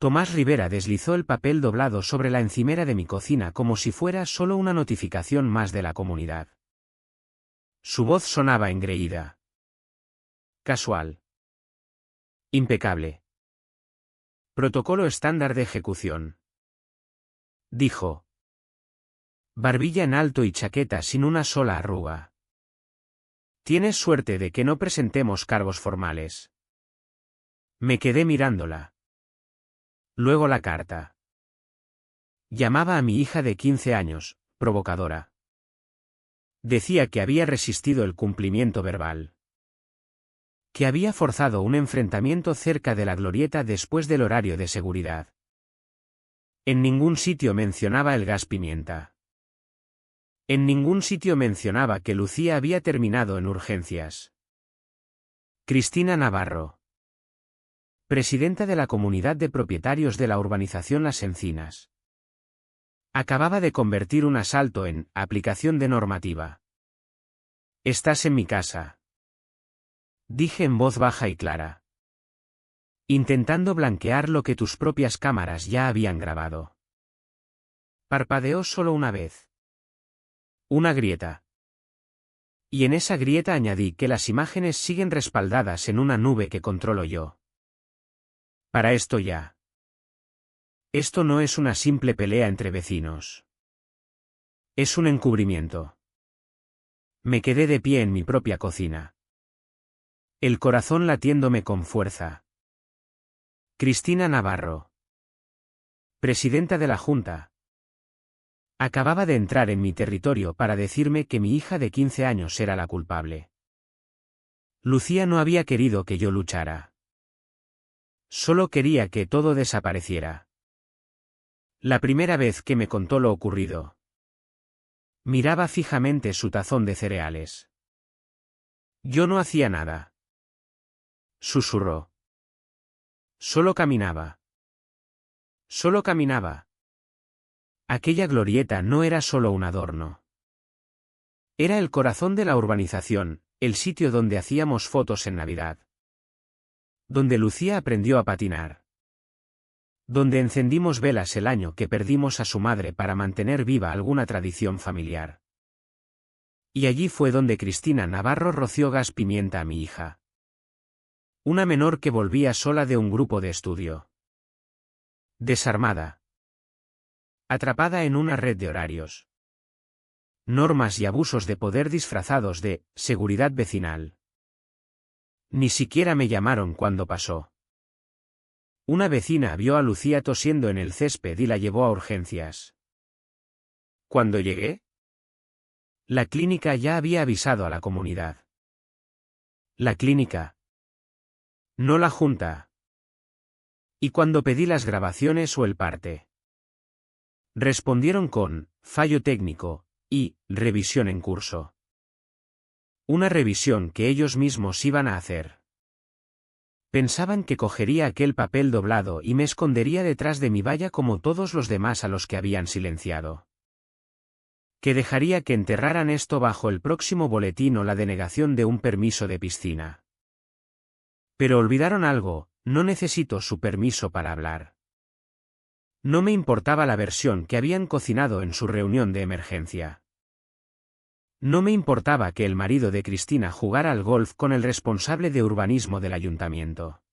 Tomás Rivera deslizó el papel doblado sobre la encimera de mi cocina como si fuera solo una notificación más de la comunidad. Su voz sonaba engreída. Casual. Impecable. Protocolo estándar de ejecución. Dijo. Barbilla en alto y chaqueta sin una sola arruga. Tienes suerte de que no presentemos cargos formales. Me quedé mirándola. Luego la carta. Llamaba a mi hija de 15 años, provocadora. Decía que había resistido el cumplimiento verbal. Que había forzado un enfrentamiento cerca de la glorieta después del horario de seguridad. En ningún sitio mencionaba el gas pimienta. En ningún sitio mencionaba que Lucía había terminado en urgencias. Cristina Navarro. Presidenta de la Comunidad de Propietarios de la Urbanización Las Encinas. Acababa de convertir un asalto en aplicación de normativa. Estás en mi casa. Dije en voz baja y clara. Intentando blanquear lo que tus propias cámaras ya habían grabado. Parpadeó solo una vez. Una grieta. Y en esa grieta añadí que las imágenes siguen respaldadas en una nube que controlo yo. Para esto ya. Esto no es una simple pelea entre vecinos. Es un encubrimiento. Me quedé de pie en mi propia cocina. El corazón latiéndome con fuerza. Cristina Navarro. Presidenta de la Junta. Acababa de entrar en mi territorio para decirme que mi hija de 15 años era la culpable. Lucía no había querido que yo luchara. Solo quería que todo desapareciera. La primera vez que me contó lo ocurrido. Miraba fijamente su tazón de cereales. Yo no hacía nada. Susurró. Solo caminaba. Solo caminaba. Aquella glorieta no era solo un adorno. Era el corazón de la urbanización, el sitio donde hacíamos fotos en Navidad. Donde Lucía aprendió a patinar. Donde encendimos velas el año que perdimos a su madre para mantener viva alguna tradición familiar. Y allí fue donde Cristina Navarro roció gas pimienta a mi hija. Una menor que volvía sola de un grupo de estudio. Desarmada. Atrapada en una red de horarios. Normas y abusos de poder disfrazados de seguridad vecinal. Ni siquiera me llamaron cuando pasó. Una vecina vio a Lucía tosiendo en el césped y la llevó a urgencias. Cuando llegué, la clínica ya había avisado a la comunidad. La clínica. No la junta. Y cuando pedí las grabaciones o el parte. Respondieron con fallo técnico y revisión en curso. Una revisión que ellos mismos iban a hacer. Pensaban que cogería aquel papel doblado y me escondería detrás de mi valla como todos los demás a los que habían silenciado. Que dejaría que enterraran esto bajo el próximo boletín o la denegación de un permiso de piscina. Pero olvidaron algo, no necesito su permiso para hablar. No me importaba la versión que habían cocinado en su reunión de emergencia. No me importaba que el marido de Cristina jugara al golf con el responsable de urbanismo del ayuntamiento.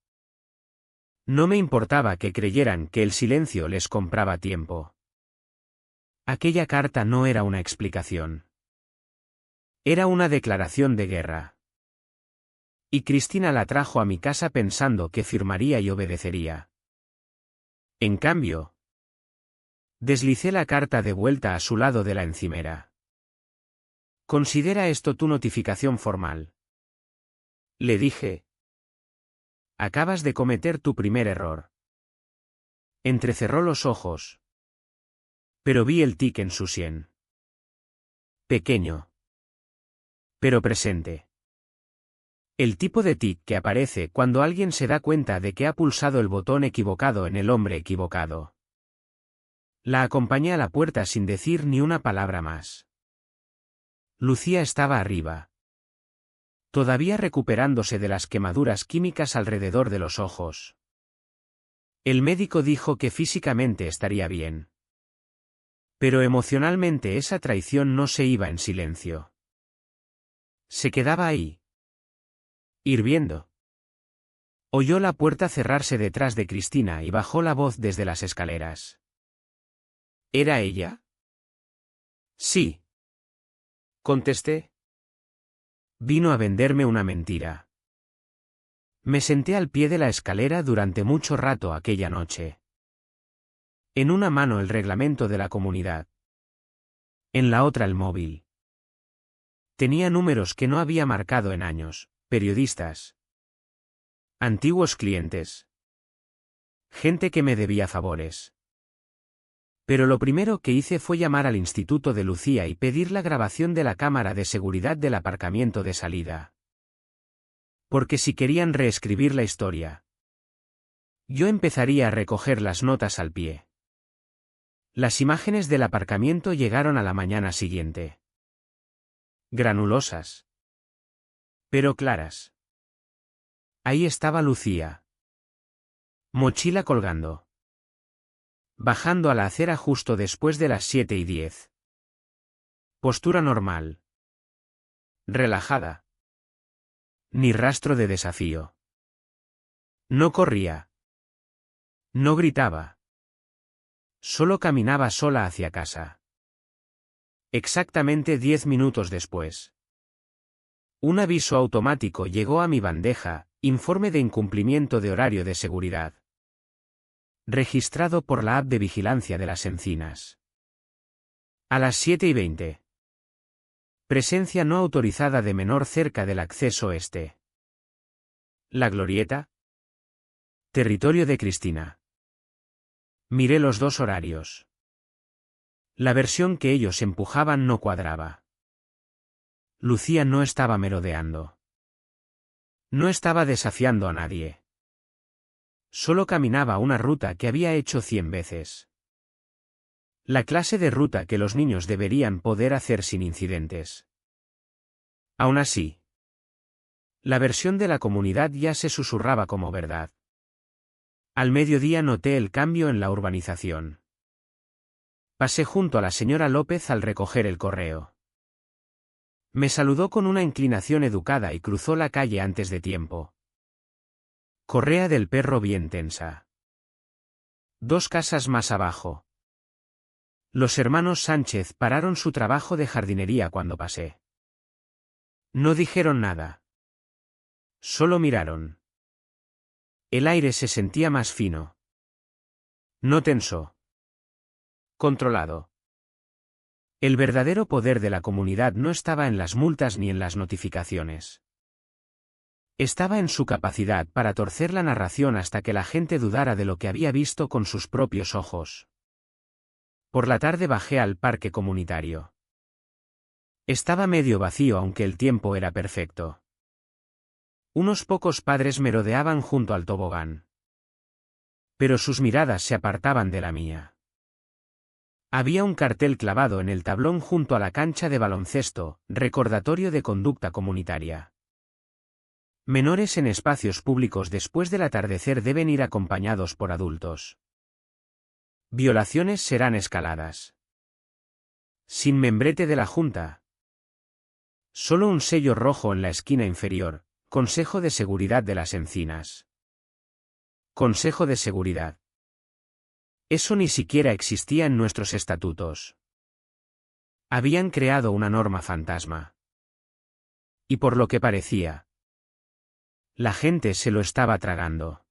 No me importaba que creyeran que el silencio les compraba tiempo. Aquella carta no era una explicación. Era una declaración de guerra. Y Cristina la trajo a mi casa pensando que firmaría y obedecería. En cambio, deslicé la carta de vuelta a su lado de la encimera. Considera esto tu notificación formal. Le dije. Acabas de cometer tu primer error. Entrecerró los ojos. Pero vi el tic en su sien. Pequeño. Pero presente. El tipo de tic que aparece cuando alguien se da cuenta de que ha pulsado el botón equivocado en el hombre equivocado. La acompañé a la puerta sin decir ni una palabra más. Lucía estaba arriba. Todavía recuperándose de las quemaduras químicas alrededor de los ojos. El médico dijo que físicamente estaría bien. Pero emocionalmente esa traición no se iba en silencio. Se quedaba ahí. Hirviendo. Oyó la puerta cerrarse detrás de Cristina y bajó la voz desde las escaleras. ¿Era ella? Sí. Contesté. Vino a venderme una mentira. Me senté al pie de la escalera durante mucho rato aquella noche. En una mano el reglamento de la comunidad. En la otra el móvil. Tenía números que no había marcado en años, periodistas. Antiguos clientes. Gente que me debía favores. Pero lo primero que hice fue llamar al instituto de Lucía y pedir la grabación de la cámara de seguridad del aparcamiento de salida. Porque si querían reescribir la historia, yo empezaría a recoger las notas al pie. Las imágenes del aparcamiento llegaron a la mañana siguiente. Granulosas. Pero claras. Ahí estaba Lucía. Mochila colgando. Bajando a la acera justo después de las 7:10. Postura normal. Relajada. Ni rastro de desafío. No corría. No gritaba. Solo caminaba sola hacia casa. Exactamente 10 minutos después. Un aviso automático llegó a mi bandeja, informe de incumplimiento de horario de seguridad. Registrado por la app de vigilancia de las encinas. A las 7:20. Presencia no autorizada de menor cerca del acceso este. La Glorieta. Territorio de Cristina. Miré los dos horarios. La versión que ellos empujaban no cuadraba. Lucía no estaba merodeando. No estaba desafiando a nadie. Solo caminaba una ruta que había hecho 100 veces. La clase de ruta que los niños deberían poder hacer sin incidentes. Aún así, la versión de la comunidad ya se susurraba como verdad. Al mediodía noté el cambio en la urbanización. Pasé junto a la señora López al recoger el correo. Me saludó con una inclinación educada y cruzó la calle antes de tiempo. Correa del Perro bien tensa. 2 casas más abajo. Los hermanos Sánchez pararon su trabajo de jardinería cuando pasé. No dijeron nada. Solo miraron. El aire se sentía más fino. No tenso. Controlado. El verdadero poder de la comunidad no estaba en las multas ni en las notificaciones. Estaba en su capacidad para torcer la narración hasta que la gente dudara de lo que había visto con sus propios ojos. Por la tarde bajé al parque comunitario. Estaba medio vacío aunque el tiempo era perfecto. Unos pocos padres merodeaban junto al tobogán. Pero sus miradas se apartaban de la mía. Había un cartel clavado en el tablón junto a la cancha de baloncesto, recordatorio de conducta comunitaria. Menores en espacios públicos después del atardecer deben ir acompañados por adultos. Violaciones serán escaladas. Sin membrete de la Junta. Solo un sello rojo en la esquina inferior, Consejo de Seguridad de las Encinas. Consejo de Seguridad. Eso ni siquiera existía en nuestros estatutos. Habían creado una norma fantasma. Y por lo que parecía, la gente se lo estaba tragando.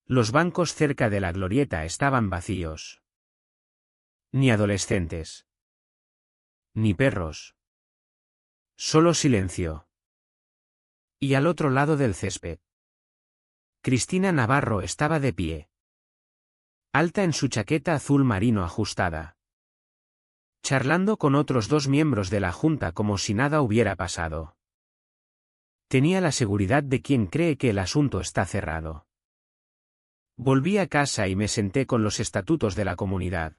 Los bancos cerca de la glorieta estaban vacíos. Ni adolescentes. Ni perros. Solo silencio. Y al otro lado del césped, Cristina Navarro estaba de pie. Alta en su chaqueta azul marino ajustada. Charlando con otros 2 miembros de la Junta como si nada hubiera pasado. Tenía la seguridad de quien cree que el asunto está cerrado. Volví a casa y me senté con los estatutos de la comunidad.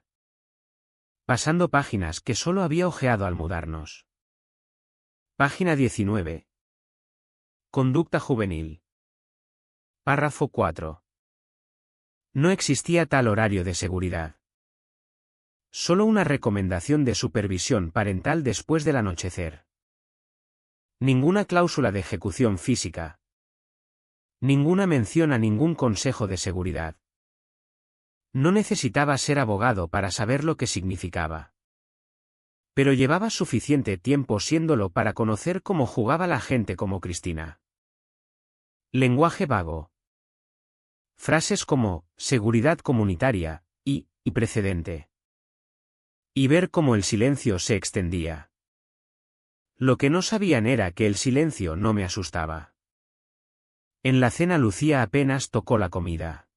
Pasando páginas que solo había hojeado al mudarnos. Página 19. Conducta juvenil. Párrafo 4. No existía tal horario de seguridad. Solo una recomendación de supervisión parental después del anochecer. Ninguna cláusula de ejecución física. Ninguna mención a ningún consejo de seguridad. No necesitaba ser abogado para saber lo que significaba. Pero llevaba suficiente tiempo siéndolo para conocer cómo jugaba la gente como Cristina. Lenguaje vago. Frases como seguridad comunitaria y precedente. Y ver cómo el silencio se extendía. Lo que no sabían era que el silencio no me asustaba. En la cena Lucía apenas tocó la comida.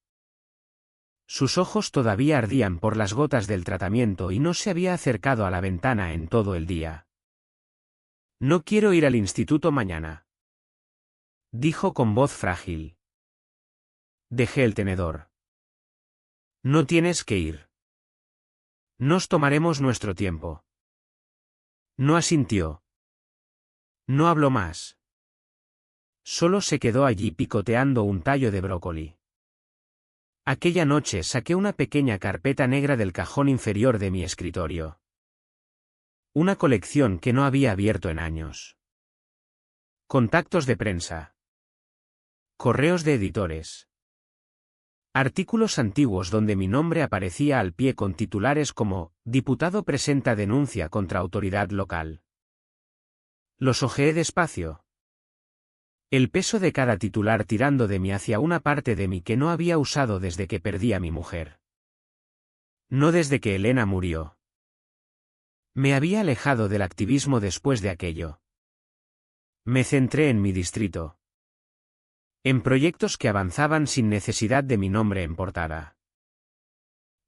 Sus ojos todavía ardían por las gotas del tratamiento y no se había acercado a la ventana en todo el día. No quiero ir al instituto mañana, dijo con voz frágil. Dejé el tenedor. No tienes que ir. Nos tomaremos nuestro tiempo. No asintió. No habló más. Solo se quedó allí picoteando un tallo de brócoli. Aquella noche saqué una pequeña carpeta negra del cajón inferior de mi escritorio. Una colección que no había abierto en años. Contactos de prensa. Correos de editores. Artículos antiguos donde mi nombre aparecía al pie con titulares como «Diputado presenta denuncia contra autoridad local». Los hojeé despacio. El peso de cada titular tirando de mí hacia una parte de mí que no había usado desde que perdí a mi mujer. No desde que Elena murió. Me había alejado del activismo después de aquello. Me centré en mi distrito. En proyectos que avanzaban sin necesidad de mi nombre en portada.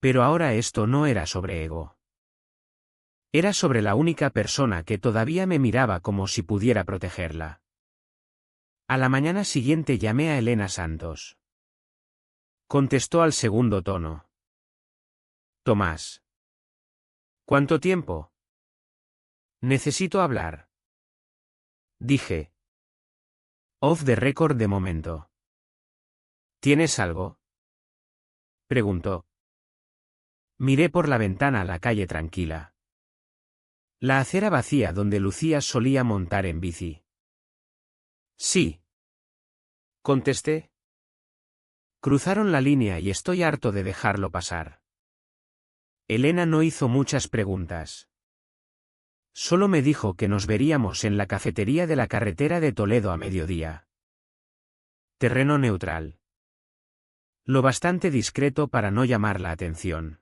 Pero ahora esto no era sobre ego. Era sobre la única persona que todavía me miraba como si pudiera protegerla. A la mañana siguiente llamé a Elena Santos. Contestó al segundo tono. Tomás. ¿Cuánto tiempo? Necesito hablar. Dije. Off the record de momento. ¿Tienes algo? Preguntó. Miré por la ventana a la calle tranquila. La acera vacía donde Lucía solía montar en bici. Sí. Contesté. Cruzaron la línea y estoy harto de dejarlo pasar. Elena no hizo muchas preguntas. Solo me dijo que nos veríamos en la cafetería de la carretera de Toledo a mediodía. Terreno neutral. Lo bastante discreto para no llamar la atención.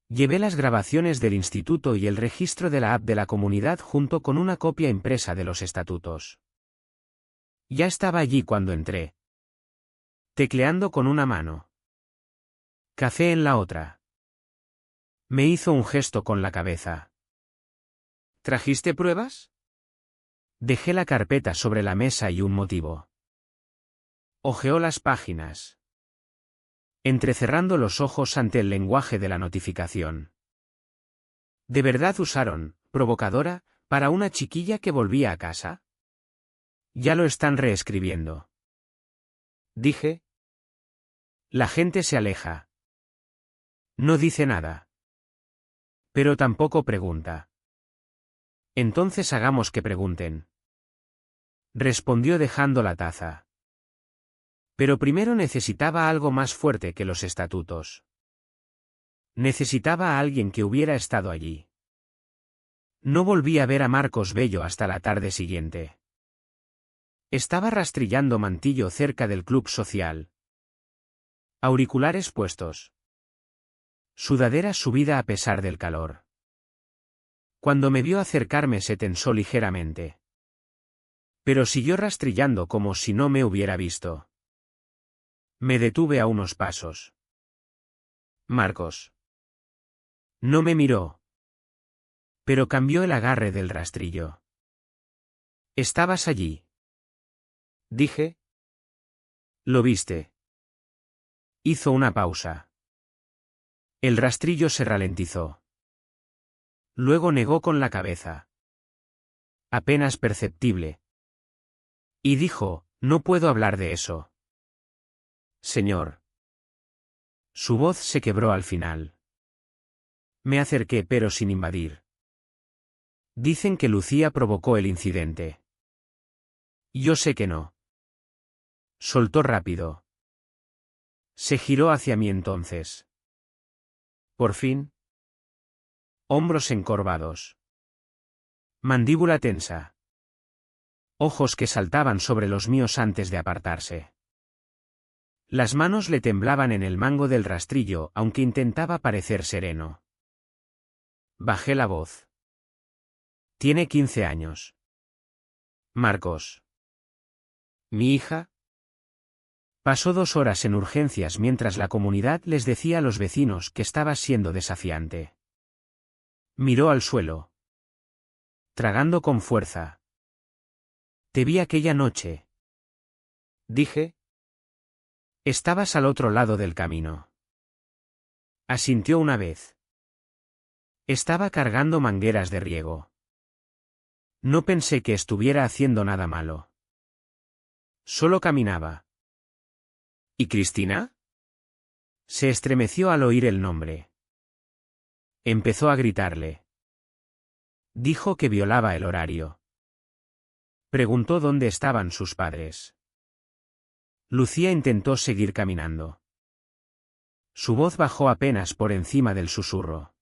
Llevé las grabaciones del instituto y el registro de la app de la comunidad junto con una copia impresa de los estatutos. Ya estaba allí cuando entré. Tecleando con una mano. Café en la otra. Me hizo un gesto con la cabeza. ¿Trajiste pruebas? Dejé la carpeta sobre la mesa y un motivo. Hojeó las páginas. Entrecerrando los ojos ante el lenguaje de la notificación. ¿De verdad usaron, provocadora, para una chiquilla que volvía a casa? Ya lo están reescribiendo. Dije. La gente se aleja. No dice nada. Pero tampoco pregunta. Entonces hagamos que pregunten. Respondió dejando la taza. Pero primero necesitaba algo más fuerte que los estatutos. Necesitaba a alguien que hubiera estado allí. No volví a ver a Marcos Bello hasta la tarde siguiente. Estaba rastrillando mantillo cerca del club social. Auriculares puestos. Sudadera subida a pesar del calor. Cuando me vio acercarme se tensó ligeramente. Pero siguió rastrillando como si no me hubiera visto. Me detuve a unos pasos. Marcos. No me miró. Pero cambió el agarre del rastrillo. ¿Estabas allí? Dije. ¿Lo viste? Hizo una pausa. El rastrillo se ralentizó. Luego negó con la cabeza. Apenas perceptible. Y dijo, no puedo hablar de eso. Señor. Su voz se quebró al final. Me acerqué pero sin invadir. Dicen que Lucía provocó el incidente. Yo sé que no. Soltó rápido. Se giró hacia mí entonces. Por fin. Hombros encorvados. Mandíbula tensa. Ojos que saltaban sobre los míos antes de apartarse. Las manos le temblaban en el mango del rastrillo, aunque intentaba parecer sereno. Bajé la voz. Tiene 15 años. Marcos. ¿Mi hija? Pasó 2 horas en urgencias mientras la comunidad les decía a los vecinos que estaba siendo desafiante. Miró al suelo. Tragando con fuerza. Te vi aquella noche. Dije. Estabas al otro lado del camino. Asintió una vez. Estaba cargando mangueras de riego. No pensé que estuviera haciendo nada malo. Solo caminaba. ¿Y Cristina? Se estremeció al oír el nombre. Empezó a gritarle. Dijo que violaba el horario. Preguntó dónde estaban sus padres. Lucía intentó seguir caminando. Su voz bajó apenas por encima del susurro.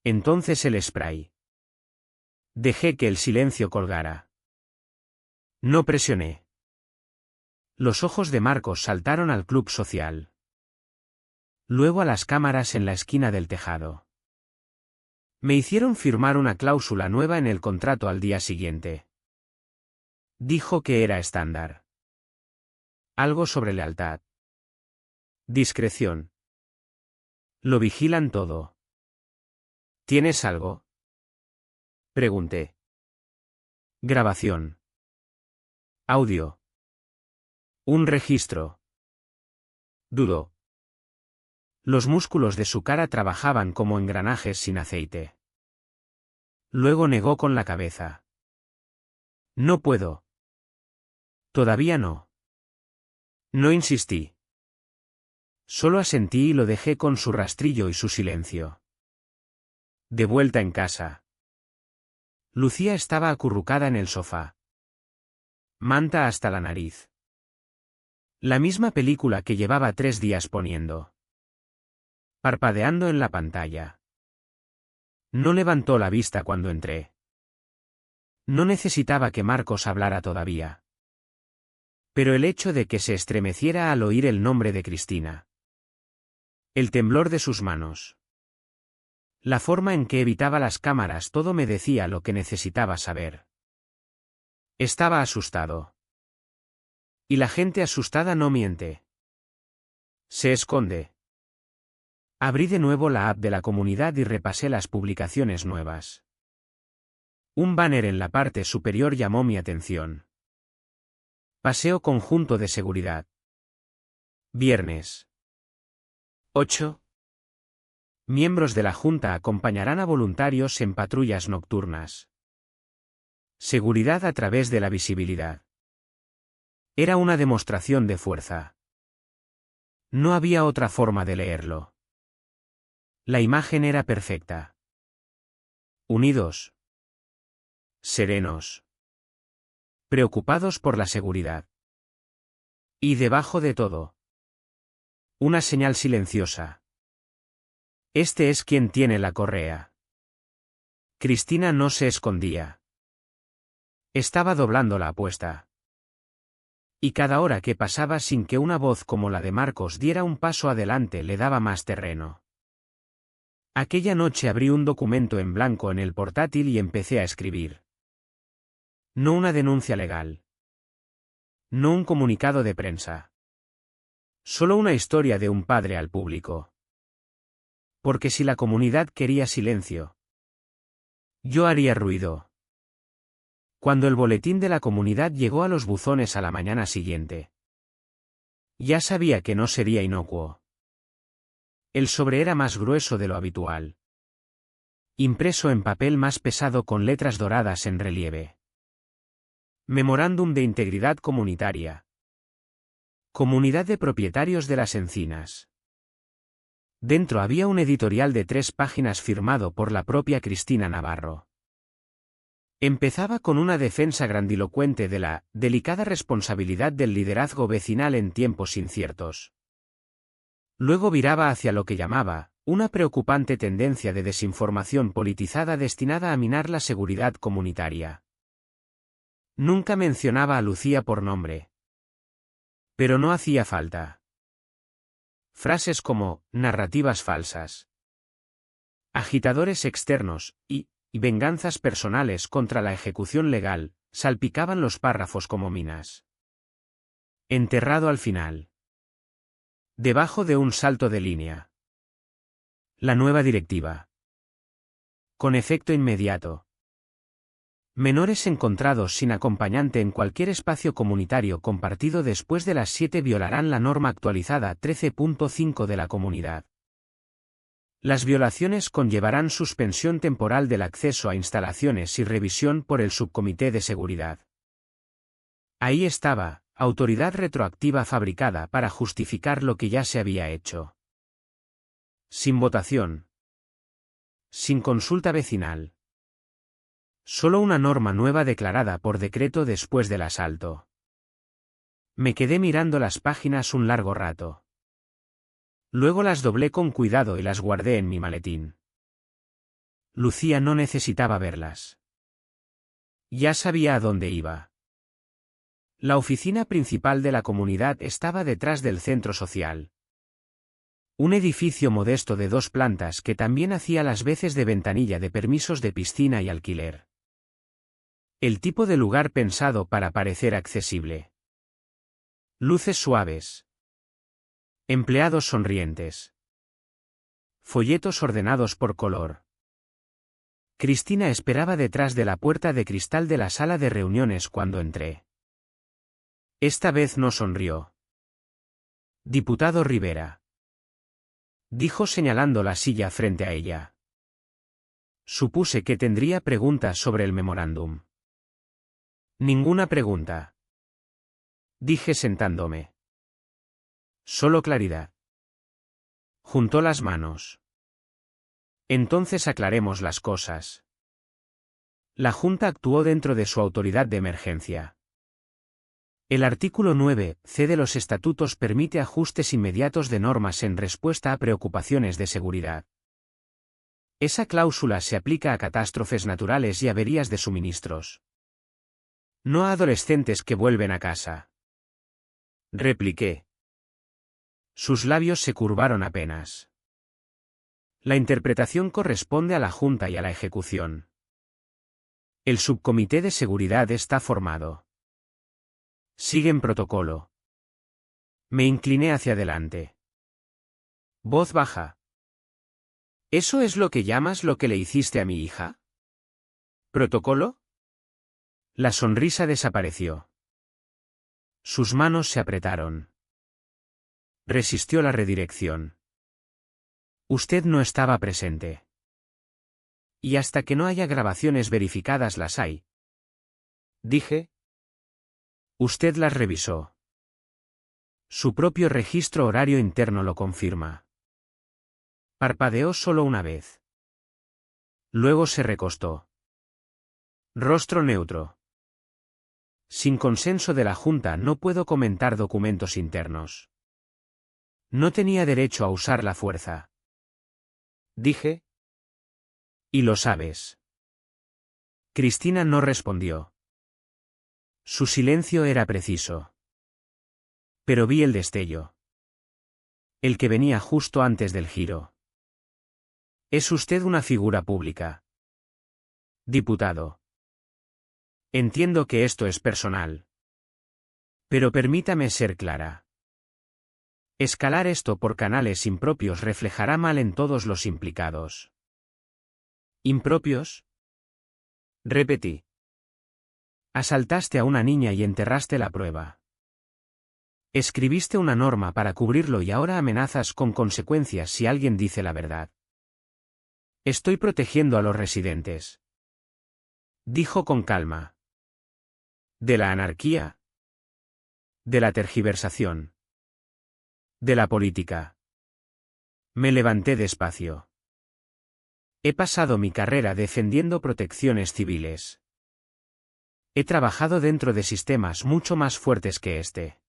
Entonces el spray. Dejé que el silencio colgara. No presioné. Los ojos de Marcos saltaron al club social. Luego a las cámaras en la esquina del tejado. Me hicieron firmar una cláusula nueva en el contrato al día siguiente. Dijo que era estándar. Algo sobre lealtad. Discreción. Lo vigilan todo. ¿Tienes algo? Pregunté. Grabación. Audio. Un registro. Dudó. Los músculos de su cara trabajaban como engranajes sin aceite. Luego negó con la cabeza. No puedo. Todavía no. No insistí. Solo asentí y lo dejé con su rastrillo y su silencio. De vuelta en casa. Lucía estaba acurrucada en el sofá. Manta hasta la nariz. La misma película que llevaba 3 días poniendo. Parpadeando en la pantalla. No levantó la vista cuando entré. No necesitaba que Marcos hablara todavía. Pero el hecho de que se estremeciera al oír el nombre de Cristina. El temblor de sus manos. La forma en que evitaba las cámaras, todo me decía lo que necesitaba saber. Estaba asustado. Y la gente asustada no miente. Se esconde. Abrí de nuevo la app de la comunidad y repasé las publicaciones nuevas. Un banner en la parte superior llamó mi atención. Paseo conjunto de seguridad. Viernes. 8. Miembros de la Junta acompañarán a voluntarios en patrullas nocturnas. Seguridad a través de la visibilidad. Era una demostración de fuerza. No había otra forma de leerlo. La imagen era perfecta. Unidos. Serenos. Preocupados por la seguridad. Y debajo de todo. Una señal silenciosa. Este es quien tiene la correa. Cristina no se escondía. Estaba doblando la apuesta. Y cada hora que pasaba sin que una voz como la de Marcos diera un paso adelante le daba más terreno. Aquella noche abrí un documento en blanco en el portátil y empecé a escribir. No una denuncia legal. No un comunicado de prensa. Solo una historia de un padre al público. Porque si la comunidad quería silencio, yo haría ruido. Cuando el boletín de la comunidad llegó a los buzones a la mañana siguiente, ya sabía que no sería inocuo. El sobre era más grueso de lo habitual. Impreso en papel más pesado con letras doradas en relieve. Memorándum de integridad comunitaria. Comunidad de propietarios de las encinas. Dentro había un editorial de 3 páginas firmado por la propia Cristina Navarro. Empezaba con una defensa grandilocuente de la delicada responsabilidad del liderazgo vecinal en tiempos inciertos. Luego viraba hacia lo que llamaba una preocupante tendencia de desinformación politizada destinada a minar la seguridad comunitaria. Nunca mencionaba a Lucía por nombre. Pero no hacía falta. Frases como narrativas falsas, agitadores externos y venganzas personales contra la ejecución legal salpicaban los párrafos como minas. Enterrado al final. Debajo de un salto de línea. La nueva directiva. Con efecto inmediato. Menores encontrados sin acompañante en cualquier espacio comunitario compartido después de las 7 violarán la norma actualizada 13.5 de la comunidad. Las violaciones conllevarán suspensión temporal del acceso a instalaciones y revisión por el Subcomité de Seguridad. Ahí estaba, autoridad retroactiva fabricada para justificar lo que ya se había hecho. Sin votación. Sin consulta vecinal. Solo una norma nueva declarada por decreto después del asalto. Me quedé mirando las páginas un largo rato. Luego las doblé con cuidado y las guardé en mi maletín. Lucía no necesitaba verlas. Ya sabía a dónde iba. La oficina principal de la comunidad estaba detrás del centro social. Un edificio modesto de 2 plantas que también hacía las veces de ventanilla de permisos de piscina y alquiler. El tipo de lugar pensado para parecer accesible. Luces suaves. Empleados sonrientes. Folletos ordenados por color. Cristina esperaba detrás de la puerta de cristal de la sala de reuniones cuando entré. Esta vez no sonrió. Diputado Rivera. Dijo señalando la silla frente a ella. Supuse que tendría preguntas sobre el memorándum. Ninguna pregunta. Dije sentándome. Solo claridad. Juntó las manos. Entonces aclaremos las cosas. La Junta actuó dentro de su autoridad de emergencia. El artículo 9c de los estatutos permite ajustes inmediatos de normas en respuesta a preocupaciones de seguridad. Esa cláusula se aplica a catástrofes naturales y averías de suministros. No a adolescentes que vuelven a casa. Repliqué. Sus labios se curvaron apenas. La interpretación corresponde a la Junta y a la ejecución. El subcomité de seguridad está formado. Siguen protocolo. Me incliné hacia adelante. Voz baja. ¿Eso es lo que llamas lo que le hiciste a mi hija? ¿Protocolo? La sonrisa desapareció. Sus manos se apretaron. Resistió la redirección. Usted no estaba presente. Y hasta que no haya grabaciones verificadas las hay. Dije. Usted las revisó. Su propio registro horario interno lo confirma. Parpadeó solo una vez. Luego se recostó. Rostro neutro. Sin consenso de la Junta no puedo comentar documentos internos. No tenía derecho a usar la fuerza. Dije. Y lo sabes. Cristina no respondió. Su silencio era preciso. Pero vi el destello. El que venía justo antes del giro. Es usted una figura pública. Diputado. Entiendo que esto es personal. Pero permítame ser clara. Escalar esto por canales impropios reflejará mal en todos los implicados. ¿Impropios? Repetí. Asaltaste a una niña y enterraste la prueba. Escribiste una norma para cubrirlo y ahora amenazas con consecuencias si alguien dice la verdad. Estoy protegiendo a los residentes. Dijo con calma. ¿De la anarquía? ¿De la tergiversación? ¿De la política? Me levanté despacio. He pasado mi carrera defendiendo protecciones civiles. He trabajado dentro de sistemas mucho más fuertes que este.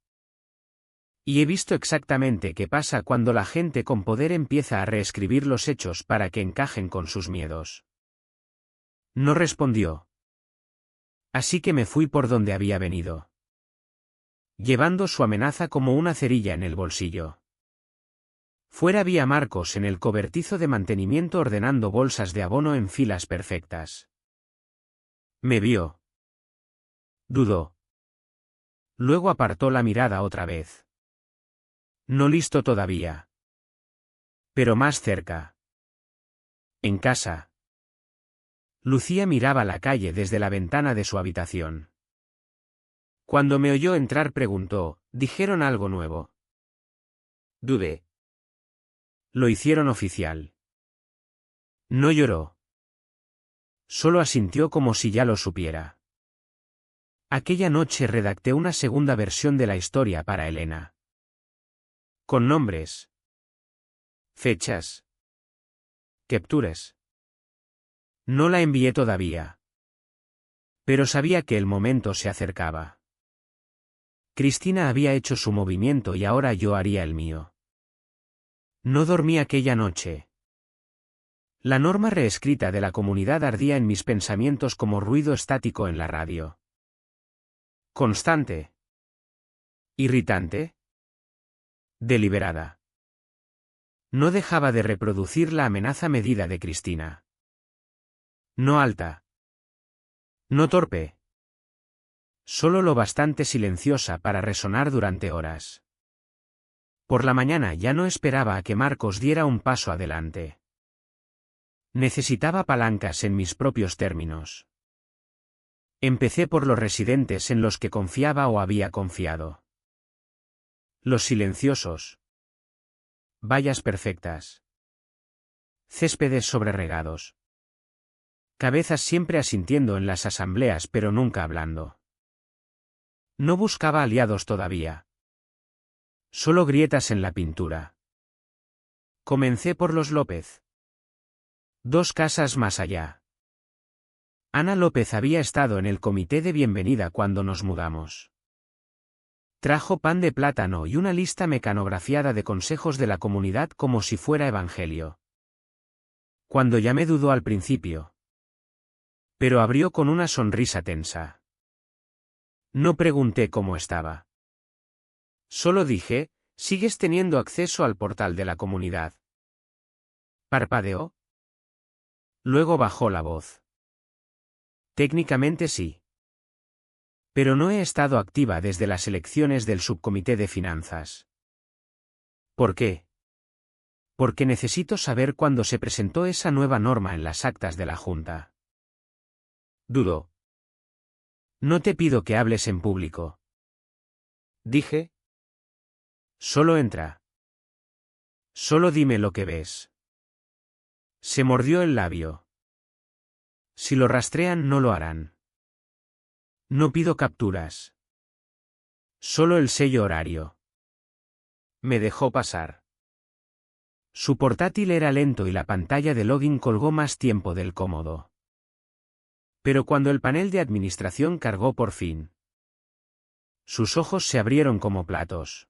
Y he visto exactamente qué pasa cuando la gente con poder empieza a reescribir los hechos para que encajen con sus miedos. No respondió. Así que me fui por donde había venido, llevando su amenaza como una cerilla en el bolsillo. Fuera vi a Marcos en el cobertizo de mantenimiento ordenando bolsas de abono en filas perfectas. Me vio. Dudó. Luego apartó la mirada otra vez. No listo todavía. Pero más cerca. En casa. Lucía miraba la calle desde la ventana de su habitación. Cuando me oyó entrar preguntó, ¿dijeron algo nuevo? Dudé. Lo hicieron oficial. No lloró. Solo asintió como si ya lo supiera. Aquella noche redacté una segunda versión de la historia para Elena. Con nombres. Fechas. Capturas. No la envié todavía. Pero sabía que el momento se acercaba. Cristina había hecho su movimiento y ahora yo haría el mío. No dormí aquella noche. La norma reescrita de la comunidad ardía en mis pensamientos como ruido estático en la radio. Constante. Irritante. Deliberada. No dejaba de reproducir la amenaza medida de Cristina. No alta. No torpe. Solo lo bastante silenciosa para resonar durante horas. Por la mañana ya no esperaba a que Marcos diera un paso adelante. Necesitaba palancas en mis propios términos. Empecé por los residentes en los que confiaba o había confiado. Los silenciosos. Vallas perfectas. Céspedes sobreregados. Cabezas siempre asintiendo en las asambleas pero nunca hablando. No buscaba aliados todavía. Solo grietas en la pintura. Comencé por los López. 2 casas más allá. Ana López había estado en el comité de bienvenida cuando nos mudamos. Trajo pan de plátano y una lista mecanografiada de consejos de la comunidad como si fuera evangelio. Cuando llamé dudó al principio. Pero abrió con una sonrisa tensa. No pregunté cómo estaba. Solo dije, ¿sigues teniendo acceso al portal de la comunidad? Parpadeó. Luego bajó la voz. Técnicamente sí. Pero no he estado activa desde las elecciones del subcomité de finanzas. ¿Por qué? Porque necesito saber cuándo se presentó esa nueva norma en las actas de la Junta. Dudó. No te pido que hables en público. Dije. Solo entra. Solo dime lo que ves. Se mordió el labio. Si lo rastrean no lo harán. No pido capturas. Solo el sello horario. Me dejó pasar. Su portátil era lento y la pantalla de login colgó más tiempo del cómodo. Pero cuando el panel de administración cargó por fin, sus ojos se abrieron como platos.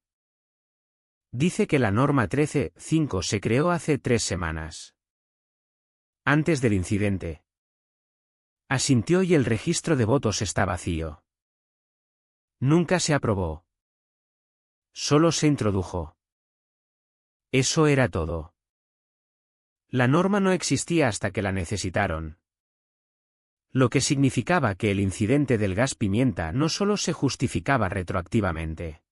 Dice que la norma 13.5 se creó hace 3 semanas. Antes del incidente. Asintió y el registro de votos está vacío. Nunca se aprobó. Solo se introdujo. Eso era todo. La norma no existía hasta que la necesitaron. Lo que significaba que el incidente del gas pimienta no solo se justificaba retroactivamente.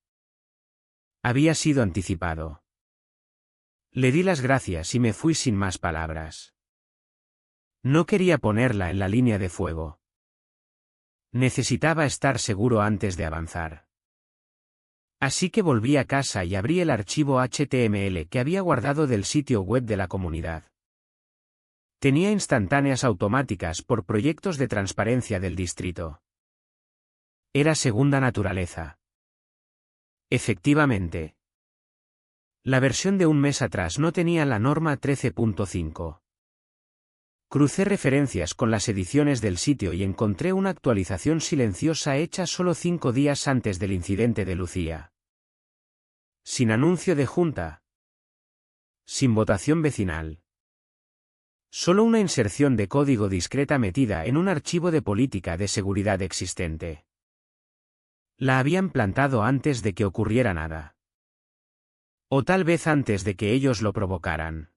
Había sido anticipado. Le di las gracias y me fui sin más palabras. No quería ponerla en la línea de fuego. Necesitaba estar seguro antes de avanzar. Así que volví a casa y abrí el archivo HTML que había guardado del sitio web de la comunidad. Tenía instantáneas automáticas por proyectos de transparencia del distrito. Era segunda naturaleza. Efectivamente. La versión de un mes atrás no tenía la norma 13.5. Crucé referencias con las ediciones del sitio y encontré una actualización silenciosa hecha solo 5 días antes del incidente de Lucía. Sin anuncio de junta. Sin votación vecinal. Solo una inserción de código discreta metida en un archivo de política de seguridad existente. La habían plantado antes de que ocurriera nada. O tal vez antes de que ellos lo provocaran.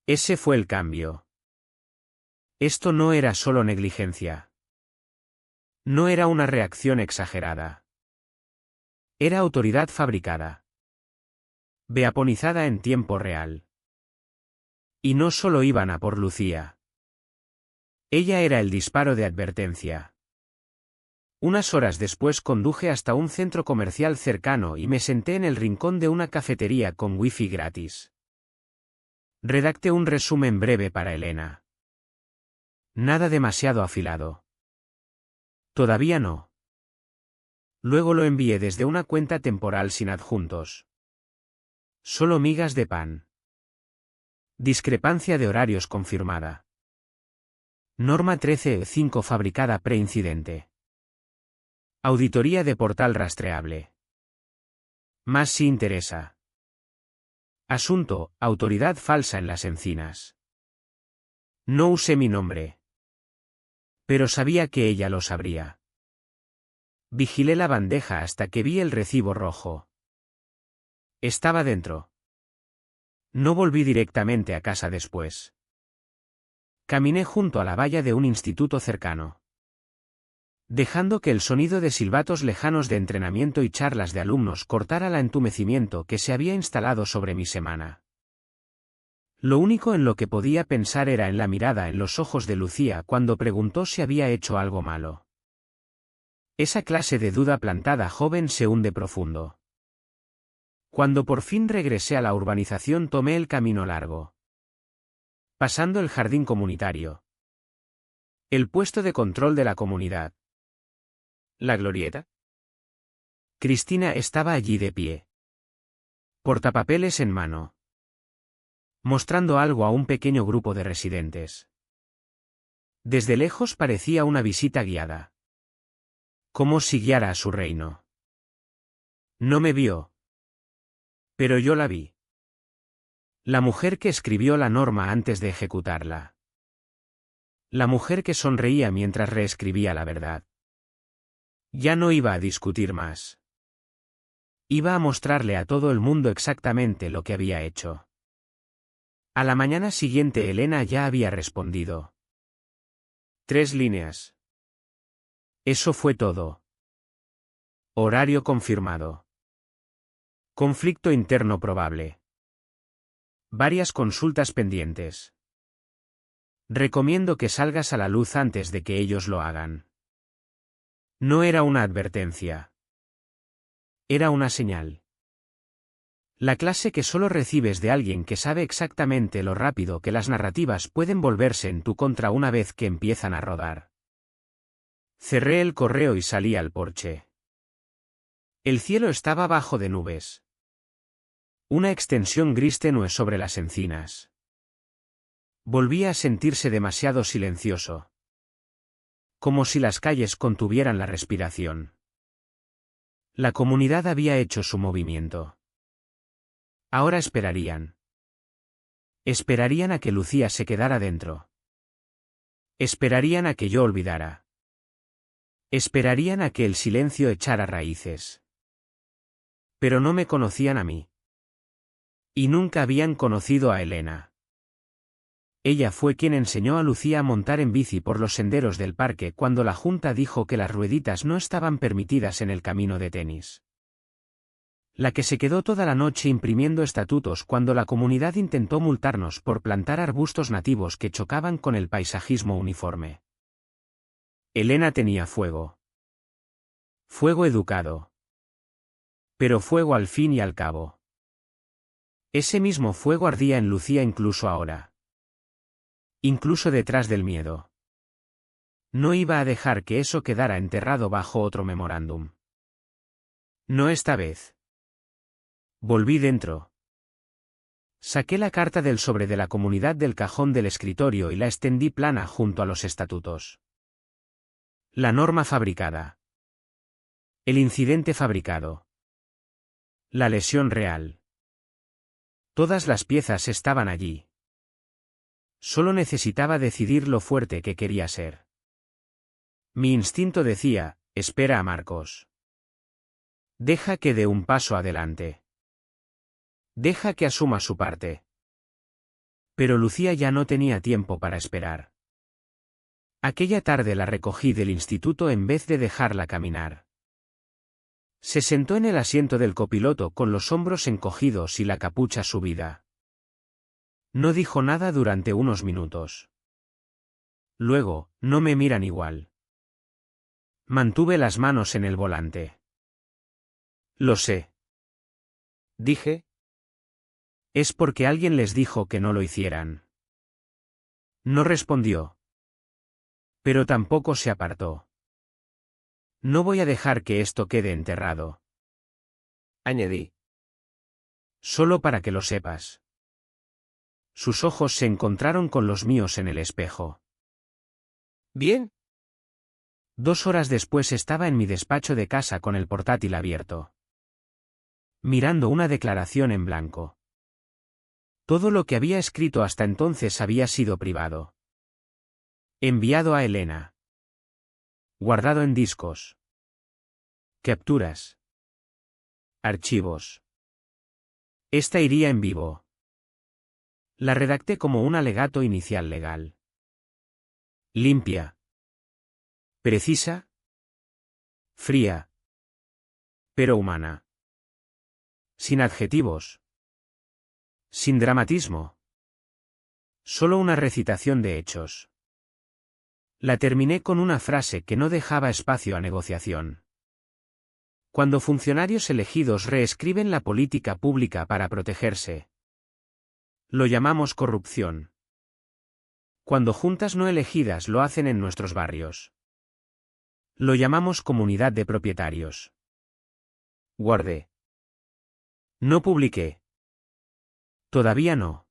Ese fue el cambio. Esto no era solo negligencia. No era una reacción exagerada. Era autoridad fabricada. Veaponizada en tiempo real. Y no solo iban a por Lucía. Ella era el disparo de advertencia. Unas horas después conduje hasta un centro comercial cercano y me senté en el rincón de una cafetería con wifi gratis. Redacté un resumen breve para Elena. Nada demasiado afilado. Todavía no. Luego lo envié desde una cuenta temporal sin adjuntos. Solo migas de pan. Discrepancia de horarios confirmada. Norma 13.5 fabricada pre-incidente. Auditoría de portal rastreable. Más si interesa. Asunto, autoridad falsa en las encinas. No usé mi nombre. Pero sabía que ella lo sabría. Vigilé la bandeja hasta que vi el recibo rojo. Estaba dentro. No volví directamente a casa después. Caminé junto a la valla de un instituto cercano. Dejando que el sonido de silbatos lejanos de entrenamiento y charlas de alumnos cortara el entumecimiento que se había instalado sobre mi semana. Lo único en lo que podía pensar era en la mirada en los ojos de Lucía cuando preguntó si había hecho algo malo. Esa clase de duda plantada joven se hunde profundo. Cuando por fin regresé a la urbanización tomé el camino largo. Pasando el jardín comunitario. El puesto de control de la comunidad. ¿La glorieta? Cristina estaba allí de pie. Portapapeles en mano. Mostrando algo a un pequeño grupo de residentes. Desde lejos parecía una visita guiada. Como si guiara a su reino. No me vio. Pero yo la vi. La mujer que escribió la norma antes de ejecutarla. La mujer que sonreía mientras reescribía la verdad. Ya no iba a discutir más. Iba a mostrarle a todo el mundo exactamente lo que había hecho. A la mañana siguiente Elena ya había respondido. 3 líneas. Eso fue todo. Horario confirmado. Conflicto interno probable. Varias consultas pendientes. Recomiendo que salgas a la luz antes de que ellos lo hagan. No era una advertencia. Era una señal. La clase que solo recibes de alguien que sabe exactamente lo rápido que las narrativas pueden volverse en tu contra una vez que empiezan a rodar. Cerré el correo y salí al porche. El cielo estaba bajo de nubes. Una extensión gris tenue sobre las encinas. Volvía a sentirse demasiado silencioso. Como si las calles contuvieran la respiración. La comunidad había hecho su movimiento. Ahora esperarían. Esperarían a que Lucía se quedara dentro. Esperarían a que yo olvidara. Esperarían a que el silencio echara raíces. Pero no me conocían a mí. Y nunca habían conocido a Elena. Ella fue quien enseñó a Lucía a montar en bici por los senderos del parque cuando la junta dijo que las rueditas no estaban permitidas en el camino de tenis. La que se quedó toda la noche imprimiendo estatutos cuando la comunidad intentó multarnos por plantar arbustos nativos que chocaban con el paisajismo uniforme. Elena tenía fuego. Fuego educado. Pero fuego al fin y al cabo. Ese mismo fuego ardía en Lucía incluso ahora. Incluso detrás del miedo. No iba a dejar que eso quedara enterrado bajo otro memorándum. No esta vez. Volví dentro. Saqué la carta del sobre de la comunidad del cajón del escritorio y la extendí plana junto a los estatutos. La norma fabricada. El incidente fabricado. La lesión real. Todas las piezas estaban allí. Solo necesitaba decidir lo fuerte que quería ser. Mi instinto decía, espera a Marcos. Deja que dé un paso adelante. Deja que asuma su parte. Pero Lucía ya no tenía tiempo para esperar. Aquella tarde la recogí del instituto en vez de dejarla caminar. Se sentó en el asiento del copiloto con los hombros encogidos y la capucha subida. No dijo nada durante unos minutos. Luego, no me miran igual. Mantuve las manos en el volante. Lo sé. Dije. Es porque alguien les dijo que no lo hicieran. No respondió. Pero tampoco se apartó. No voy a dejar que esto quede enterrado. Añadí. Solo para que lo sepas. Sus ojos se encontraron con los míos en el espejo. Bien. 2 horas después estaba en mi despacho de casa con el portátil abierto. Mirando una declaración en blanco. Todo lo que había escrito hasta entonces había sido privado. Enviado a Elena. Guardado en discos. Capturas. Archivos. Esta iría en vivo. La redacté como un alegato inicial legal. Limpia. Precisa. Fría. Pero humana. Sin adjetivos. Sin dramatismo. Solo una recitación de hechos. La terminé con una frase que no dejaba espacio a negociación. Cuando funcionarios elegidos reescriben la política pública para protegerse. Lo llamamos corrupción. Cuando juntas no elegidas lo hacen en nuestros barrios. Lo llamamos comunidad de propietarios. Guardé. No publiqué. Todavía no.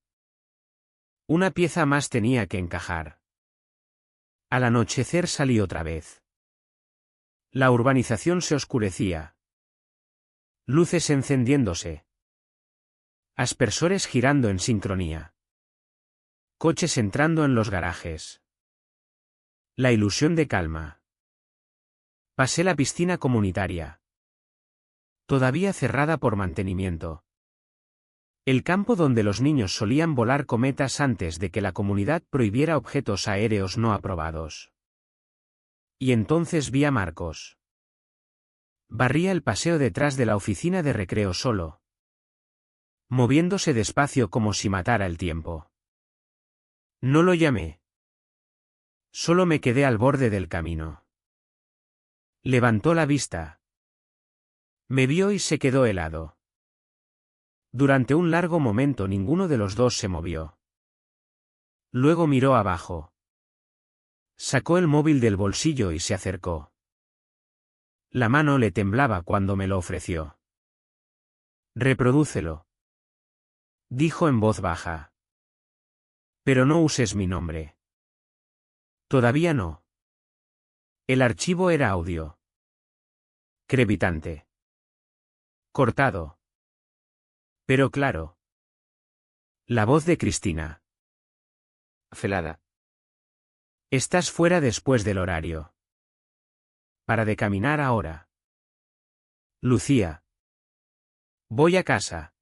Una pieza más tenía que encajar. Al anochecer salí otra vez. La urbanización se oscurecía. Luces encendiéndose. Aspersores girando en sincronía. Coches entrando en los garajes. La ilusión de calma. Pasé la piscina comunitaria. Todavía cerrada por mantenimiento. El campo donde los niños solían volar cometas antes de que la comunidad prohibiera objetos aéreos no aprobados. Y entonces vi a Marcos. Barría el paseo detrás de la oficina de recreo solo. Moviéndose despacio como si matara el tiempo. No lo llamé. Solo me quedé al borde del camino. Levantó la vista. Me vio y se quedó helado. Durante un largo momento ninguno de los dos se movió. Luego miró abajo. Sacó el móvil del bolsillo y se acercó. La mano le temblaba cuando me lo ofreció. Reprodúcelo. Dijo en voz baja. Pero no uses mi nombre. Todavía no. El archivo era audio. Crepitante. Cortado. Pero claro. La voz de Cristina. Felada. Estás fuera después del horario. Para de caminar ahora. Lucía. Voy a casa.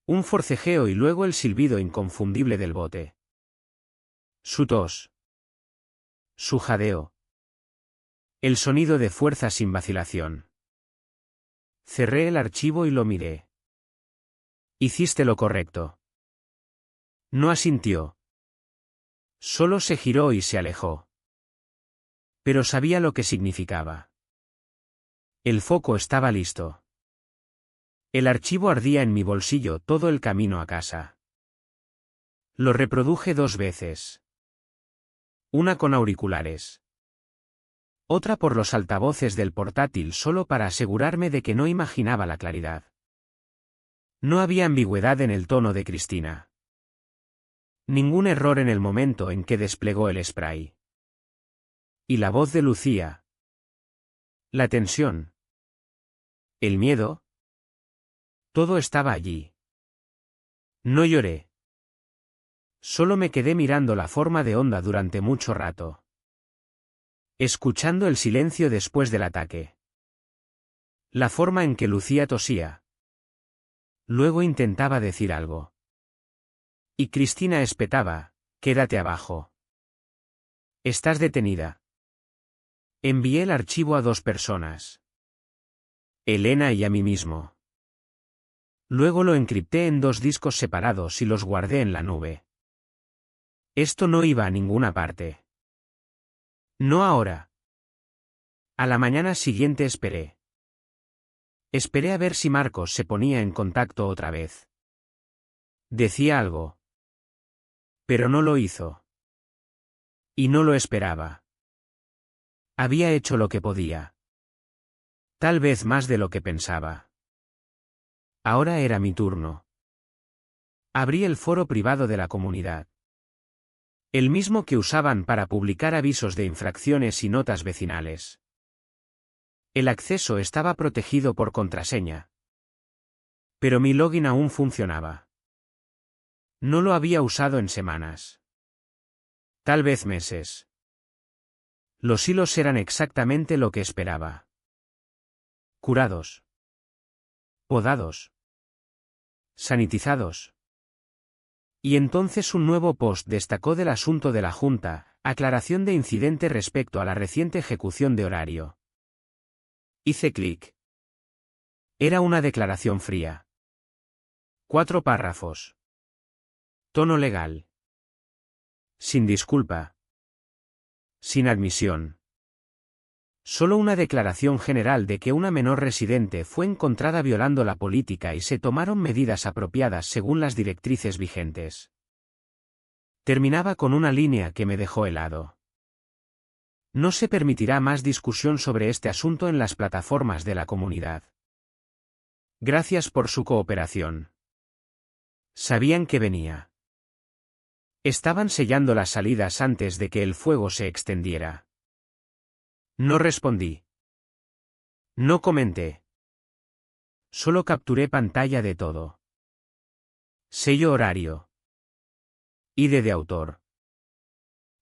Un forcejeo y luego el silbido inconfundible del bote. Su tos. Su jadeo. El sonido de fuerza sin vacilación. Cerré el archivo y lo miré. Hiciste lo correcto. No asintió. Solo se giró y se alejó. Pero sabía lo que significaba. El foco estaba listo. El archivo ardía en mi bolsillo todo el camino a casa. Lo reproduje 2 veces. Una con auriculares. Otra por los altavoces del portátil solo para asegurarme de que no imaginaba la claridad. No había ambigüedad en el tono de Cristina. Ningún error en el momento en que desplegó el spray. Y la voz de Lucía. La tensión. El miedo. Todo estaba allí. No lloré. Solo me quedé mirando la forma de Onda durante mucho rato. Escuchando el silencio después del ataque. La forma en que Lucía tosía. Luego intentaba decir algo. Y Cristina espetaba, quédate abajo. Estás detenida. Envié el archivo a 2 personas. Elena y a mí mismo. Luego lo encripté en 2 discos separados y los guardé en la nube. Esto no iba a ninguna parte. No ahora. A la mañana siguiente esperé. Esperé a ver si Marcos se ponía en contacto otra vez. Decía algo. Pero no lo hizo. Y no lo esperaba. Había hecho lo que podía. Tal vez más de lo que pensaba. Ahora era mi turno. Abrí el foro privado de la comunidad. El mismo que usaban para publicar avisos de infracciones y notas vecinales. El acceso estaba protegido por contraseña. Pero mi login aún funcionaba. No lo había usado en semanas. Tal vez meses. Los hilos eran exactamente lo que esperaba. Curados. Podados. Sanitizados. Y entonces un nuevo post destacó del asunto de la Junta, aclaración de incidente respecto a la reciente ejecución de horario. Hice clic. Era una declaración fría. 4 párrafos. Tono legal. Sin disculpa. Sin admisión. Solo una declaración general de que una menor residente fue encontrada violando la política y se tomaron medidas apropiadas según las directrices vigentes. Terminaba con una línea que me dejó helado. No se permitirá más discusión sobre este asunto en las plataformas de la comunidad. Gracias por su cooperación. Sabían que venía. Estaban sellando las salidas antes de que el fuego se extendiera. No respondí. No comenté. Solo capturé pantalla de todo. Sello horario. ID de autor.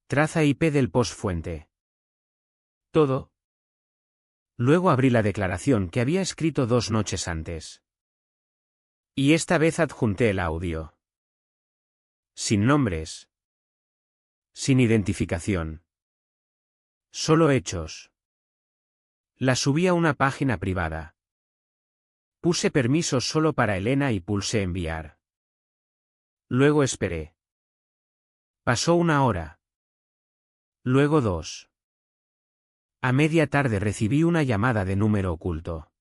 Traza IP del post fuente. Todo. Luego abrí la declaración que había escrito 2 noches antes. Y esta vez adjunté el audio. Sin nombres. Sin identificación. Solo hechos. La subí a una página privada. Puse permisos solo para Elena y pulsé enviar. Luego esperé. Pasó 1 hora. Luego 2. A media tarde recibí una llamada de número oculto.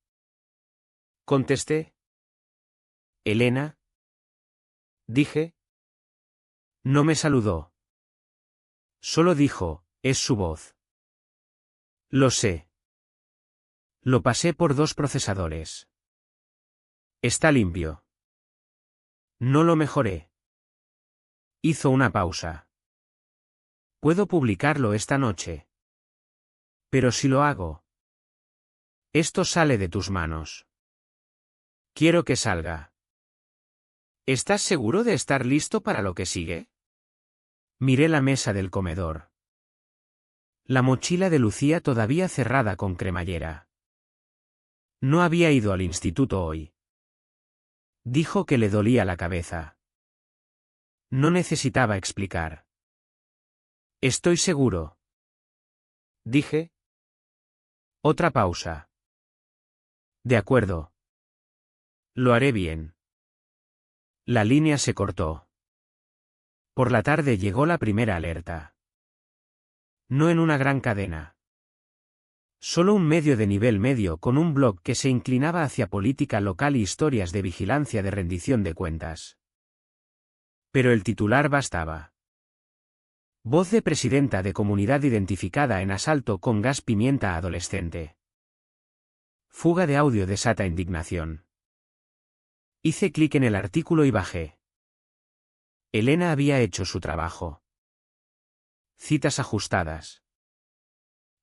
Contesté. ¿Elena? Dije. No me saludó. Solo dijo, es su voz. Lo sé. Lo pasé por 2 procesadores. Está limpio. No lo mejoré. Hizo una pausa. Puedo publicarlo esta noche. Pero si lo hago. Esto sale de tus manos. Quiero que salga. ¿Estás seguro de estar listo para lo que sigue? Miré la mesa del comedor. La mochila de Lucía todavía cerrada con cremallera. No había ido al instituto hoy. Dijo que le dolía la cabeza. No necesitaba explicar. Estoy seguro. Dije. Otra pausa. De acuerdo. Lo haré bien. La línea se cortó. Por la tarde llegó la primera alerta. No en una gran cadena. Solo un medio de nivel medio con un blog que se inclinaba hacia política local y historias de vigilancia de rendición de cuentas. Pero el titular bastaba. Voz de presidenta de comunidad identificada en asalto con gas pimienta a adolescente. Fuga de audio desata indignación. Hice clic en el artículo y bajé. Elena había hecho su trabajo. Citas ajustadas.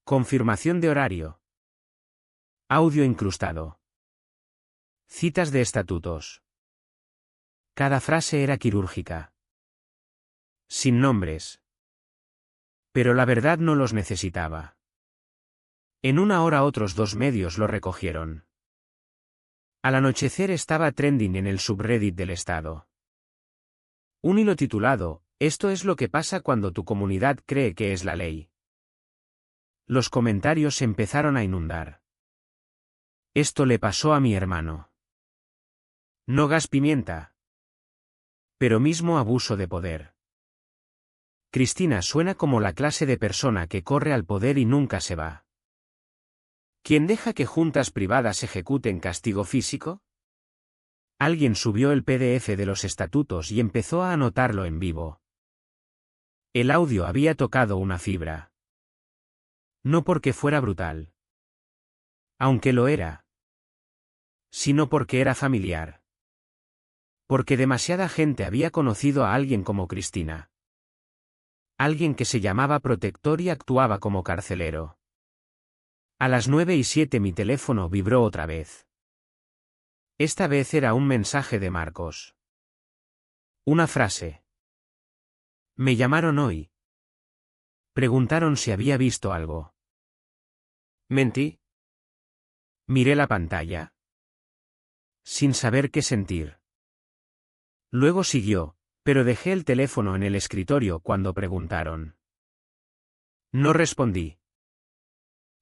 Confirmación de horario. Audio incrustado. Citas de estatutos. Cada frase era quirúrgica. Sin nombres. Pero la verdad no los necesitaba. En una hora otros 2 medios lo recogieron. Al anochecer estaba trending en el subreddit del Estado. Un hilo titulado, "Esto es lo que pasa cuando tu comunidad cree que es la ley". Los comentarios empezaron a inundar. Esto le pasó a mi hermano. No gas pimienta. Pero mismo abuso de poder. Cristina suena como la clase de persona que corre al poder y nunca se va. ¿Quién deja que juntas privadas ejecuten castigo físico? Alguien subió el PDF de los estatutos y empezó a anotarlo en vivo. El audio había tocado una fibra. No porque fuera brutal. Aunque lo era. Sino porque era familiar. Porque demasiada gente había conocido a alguien como Cristina. Alguien que se llamaba protector y actuaba como carcelero. A las 9:07 mi teléfono vibró otra vez. Esta vez era un mensaje de Marcos. Una frase. Me llamaron hoy. Preguntaron si había visto algo. Mentí. Miré la pantalla. Sin saber qué sentir. Luego siguió, pero dejé el teléfono en el escritorio cuando preguntaron. No respondí.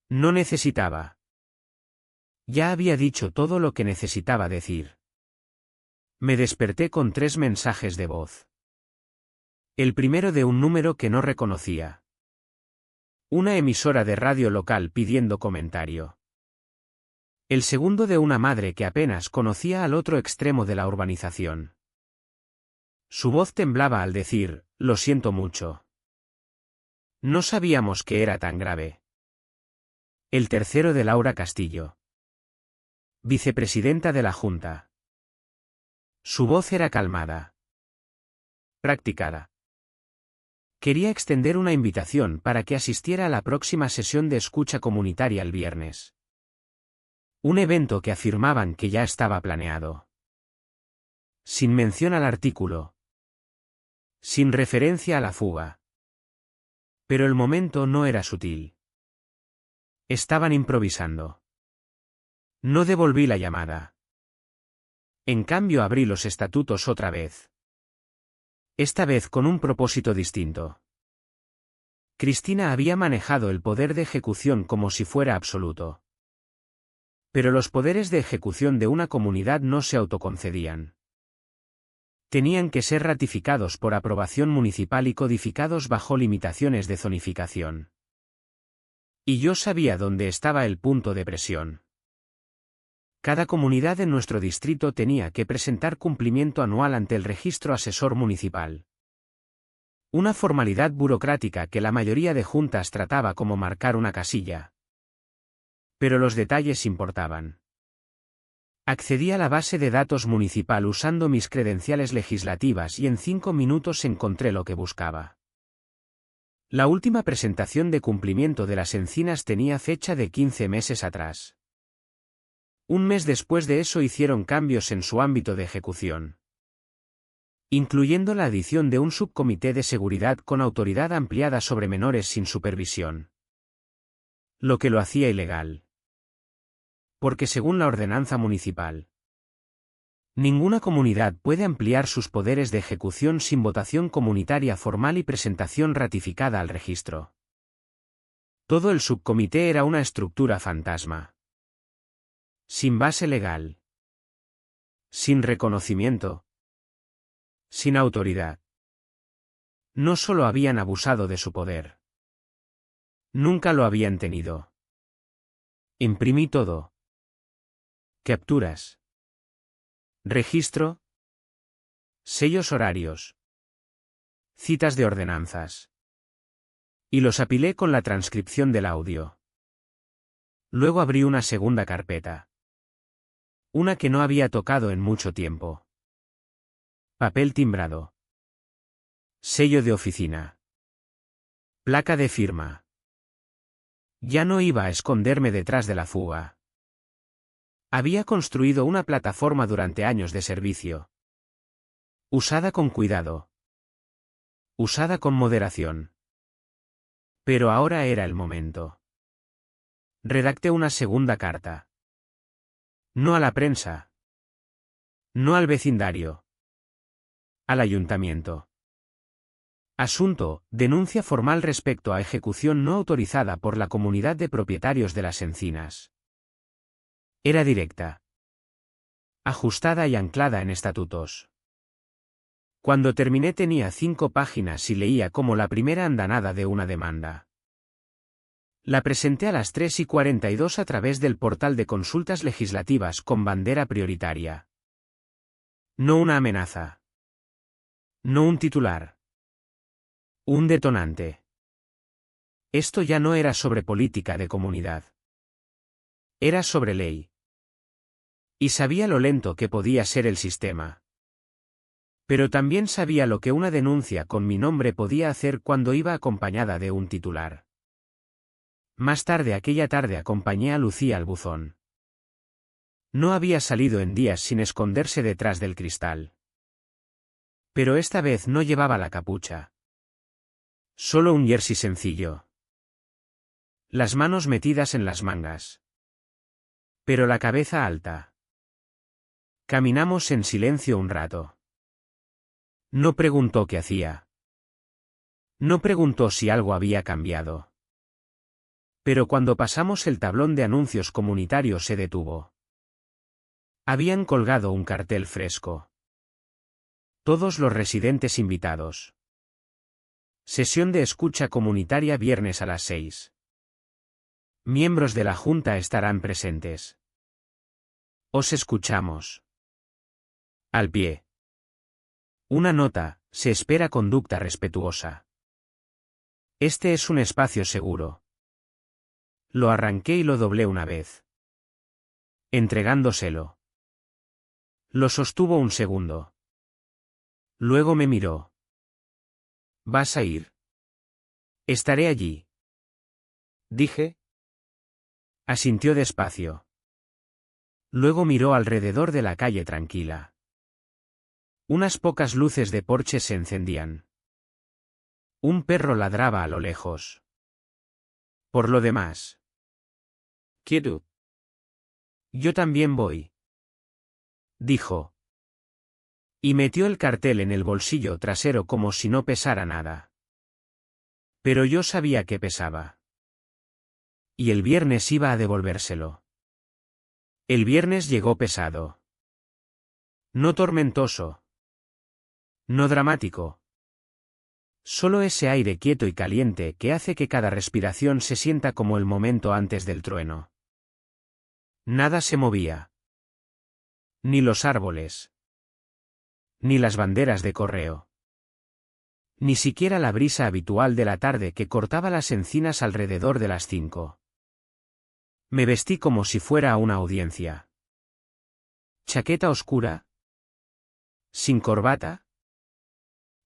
No necesitaba. Ya había dicho todo lo que necesitaba decir. Me desperté con 3 mensajes de voz. El primero de un número que no reconocía. Una emisora de radio local pidiendo comentario. El segundo de una madre que apenas conocía al otro extremo de la urbanización. Su voz temblaba al decir, lo siento mucho. No sabíamos que era tan grave. El tercero de Laura Castillo. Vicepresidenta de la Junta. Su voz era calmada. Practicada. Quería extender una invitación para que asistiera a la próxima sesión de escucha comunitaria el viernes. Un evento que afirmaban que ya estaba planeado. Sin mención al artículo. Sin referencia a la fuga. Pero el momento no era sutil. Estaban improvisando. No devolví la llamada. En cambio abrí los estatutos otra vez. Esta vez con un propósito distinto. Cristina había manejado el poder de ejecución como si fuera absoluto. Pero los poderes de ejecución de una comunidad no se autoconcedían. Tenían que ser ratificados por aprobación municipal y codificados bajo limitaciones de zonificación. Y yo sabía dónde estaba el punto de presión. Cada comunidad en nuestro distrito tenía que presentar cumplimiento anual ante el registro asesor municipal. Una formalidad burocrática que la mayoría de juntas trataba como marcar una casilla. Pero los detalles importaban. Accedí a la base de datos municipal usando mis credenciales legislativas y en 5 minutos encontré lo que buscaba. La última presentación de cumplimiento de las encinas tenía fecha de 15 meses atrás. Un mes después de eso hicieron cambios en su ámbito de ejecución. Incluyendo la adición de un subcomité de seguridad con autoridad ampliada sobre menores sin supervisión. Lo que lo hacía ilegal. Porque según la ordenanza municipal, ninguna comunidad puede ampliar sus poderes de ejecución sin votación comunitaria formal y presentación ratificada al registro. Todo el subcomité era una estructura fantasma. Sin base legal. Sin reconocimiento. Sin autoridad. No solo habían abusado de su poder. Nunca lo habían tenido. Imprimí todo. Capturas. Registro. Sellos horarios. Citas de ordenanzas. Y los apilé con la transcripción del audio. Luego abrí una segunda carpeta. Una que no había tocado en mucho tiempo. Papel timbrado. Sello de oficina. Placa de firma. Ya no iba a esconderme detrás de la fuga. Había construido una plataforma durante años de servicio. Usada con cuidado. Usada con moderación. Pero ahora era el momento. Redacté una segunda carta. No a la prensa. No al vecindario. Al ayuntamiento. Asunto: denuncia formal respecto a ejecución no autorizada por la comunidad de propietarios de las encinas. Era directa. Ajustada y anclada en estatutos. Cuando terminé tenía 5 páginas y leía como la primera andanada de una demanda. La presenté a las 3:42 a través del portal de consultas legislativas con bandera prioritaria. No una amenaza. No un titular. Un detonante. Esto ya no era sobre política de comunidad. Era sobre ley. Y sabía lo lento que podía ser el sistema. Pero también sabía lo que una denuncia con mi nombre podía hacer cuando iba acompañada de un titular. Más tarde aquella tarde acompañé a Lucía al buzón. No había salido en días sin esconderse detrás del cristal. Pero esta vez no llevaba la capucha. Solo un jersey sencillo. Las manos metidas en las mangas. Pero la cabeza alta. Caminamos en silencio un rato. No preguntó qué hacía. No preguntó si algo había cambiado. Pero cuando pasamos el tablón de anuncios comunitarios se detuvo. Habían colgado un cartel fresco. Todos los residentes invitados. Sesión de escucha comunitaria viernes a las 6. Miembros de la Junta estarán presentes. Os escuchamos. Al pie. Una nota: se espera conducta respetuosa. Este es un espacio seguro. Lo arranqué y lo doblé una vez. Entregándoselo. Lo sostuvo un segundo. Luego me miró. ¿Vas a ir? Estaré allí. Dije. Asintió despacio. Luego miró alrededor de la calle tranquila. Unas pocas luces de porche se encendían. Un perro ladraba a lo lejos. Por lo demás. Quiero. Yo también voy. Dijo. Y metió el cartel en el bolsillo trasero como si no pesara nada. Pero yo sabía que pesaba. Y el viernes iba a devolvérselo. El viernes llegó pesado. No tormentoso. No dramático. Solo ese aire quieto y caliente que hace que cada respiración se sienta como el momento antes del trueno. Nada se movía. Ni los árboles. Ni las banderas de correo. Ni siquiera la brisa habitual de la tarde que cortaba las encinas alrededor de las 5. Me vestí como si fuera a una audiencia. Chaqueta oscura. Sin corbata.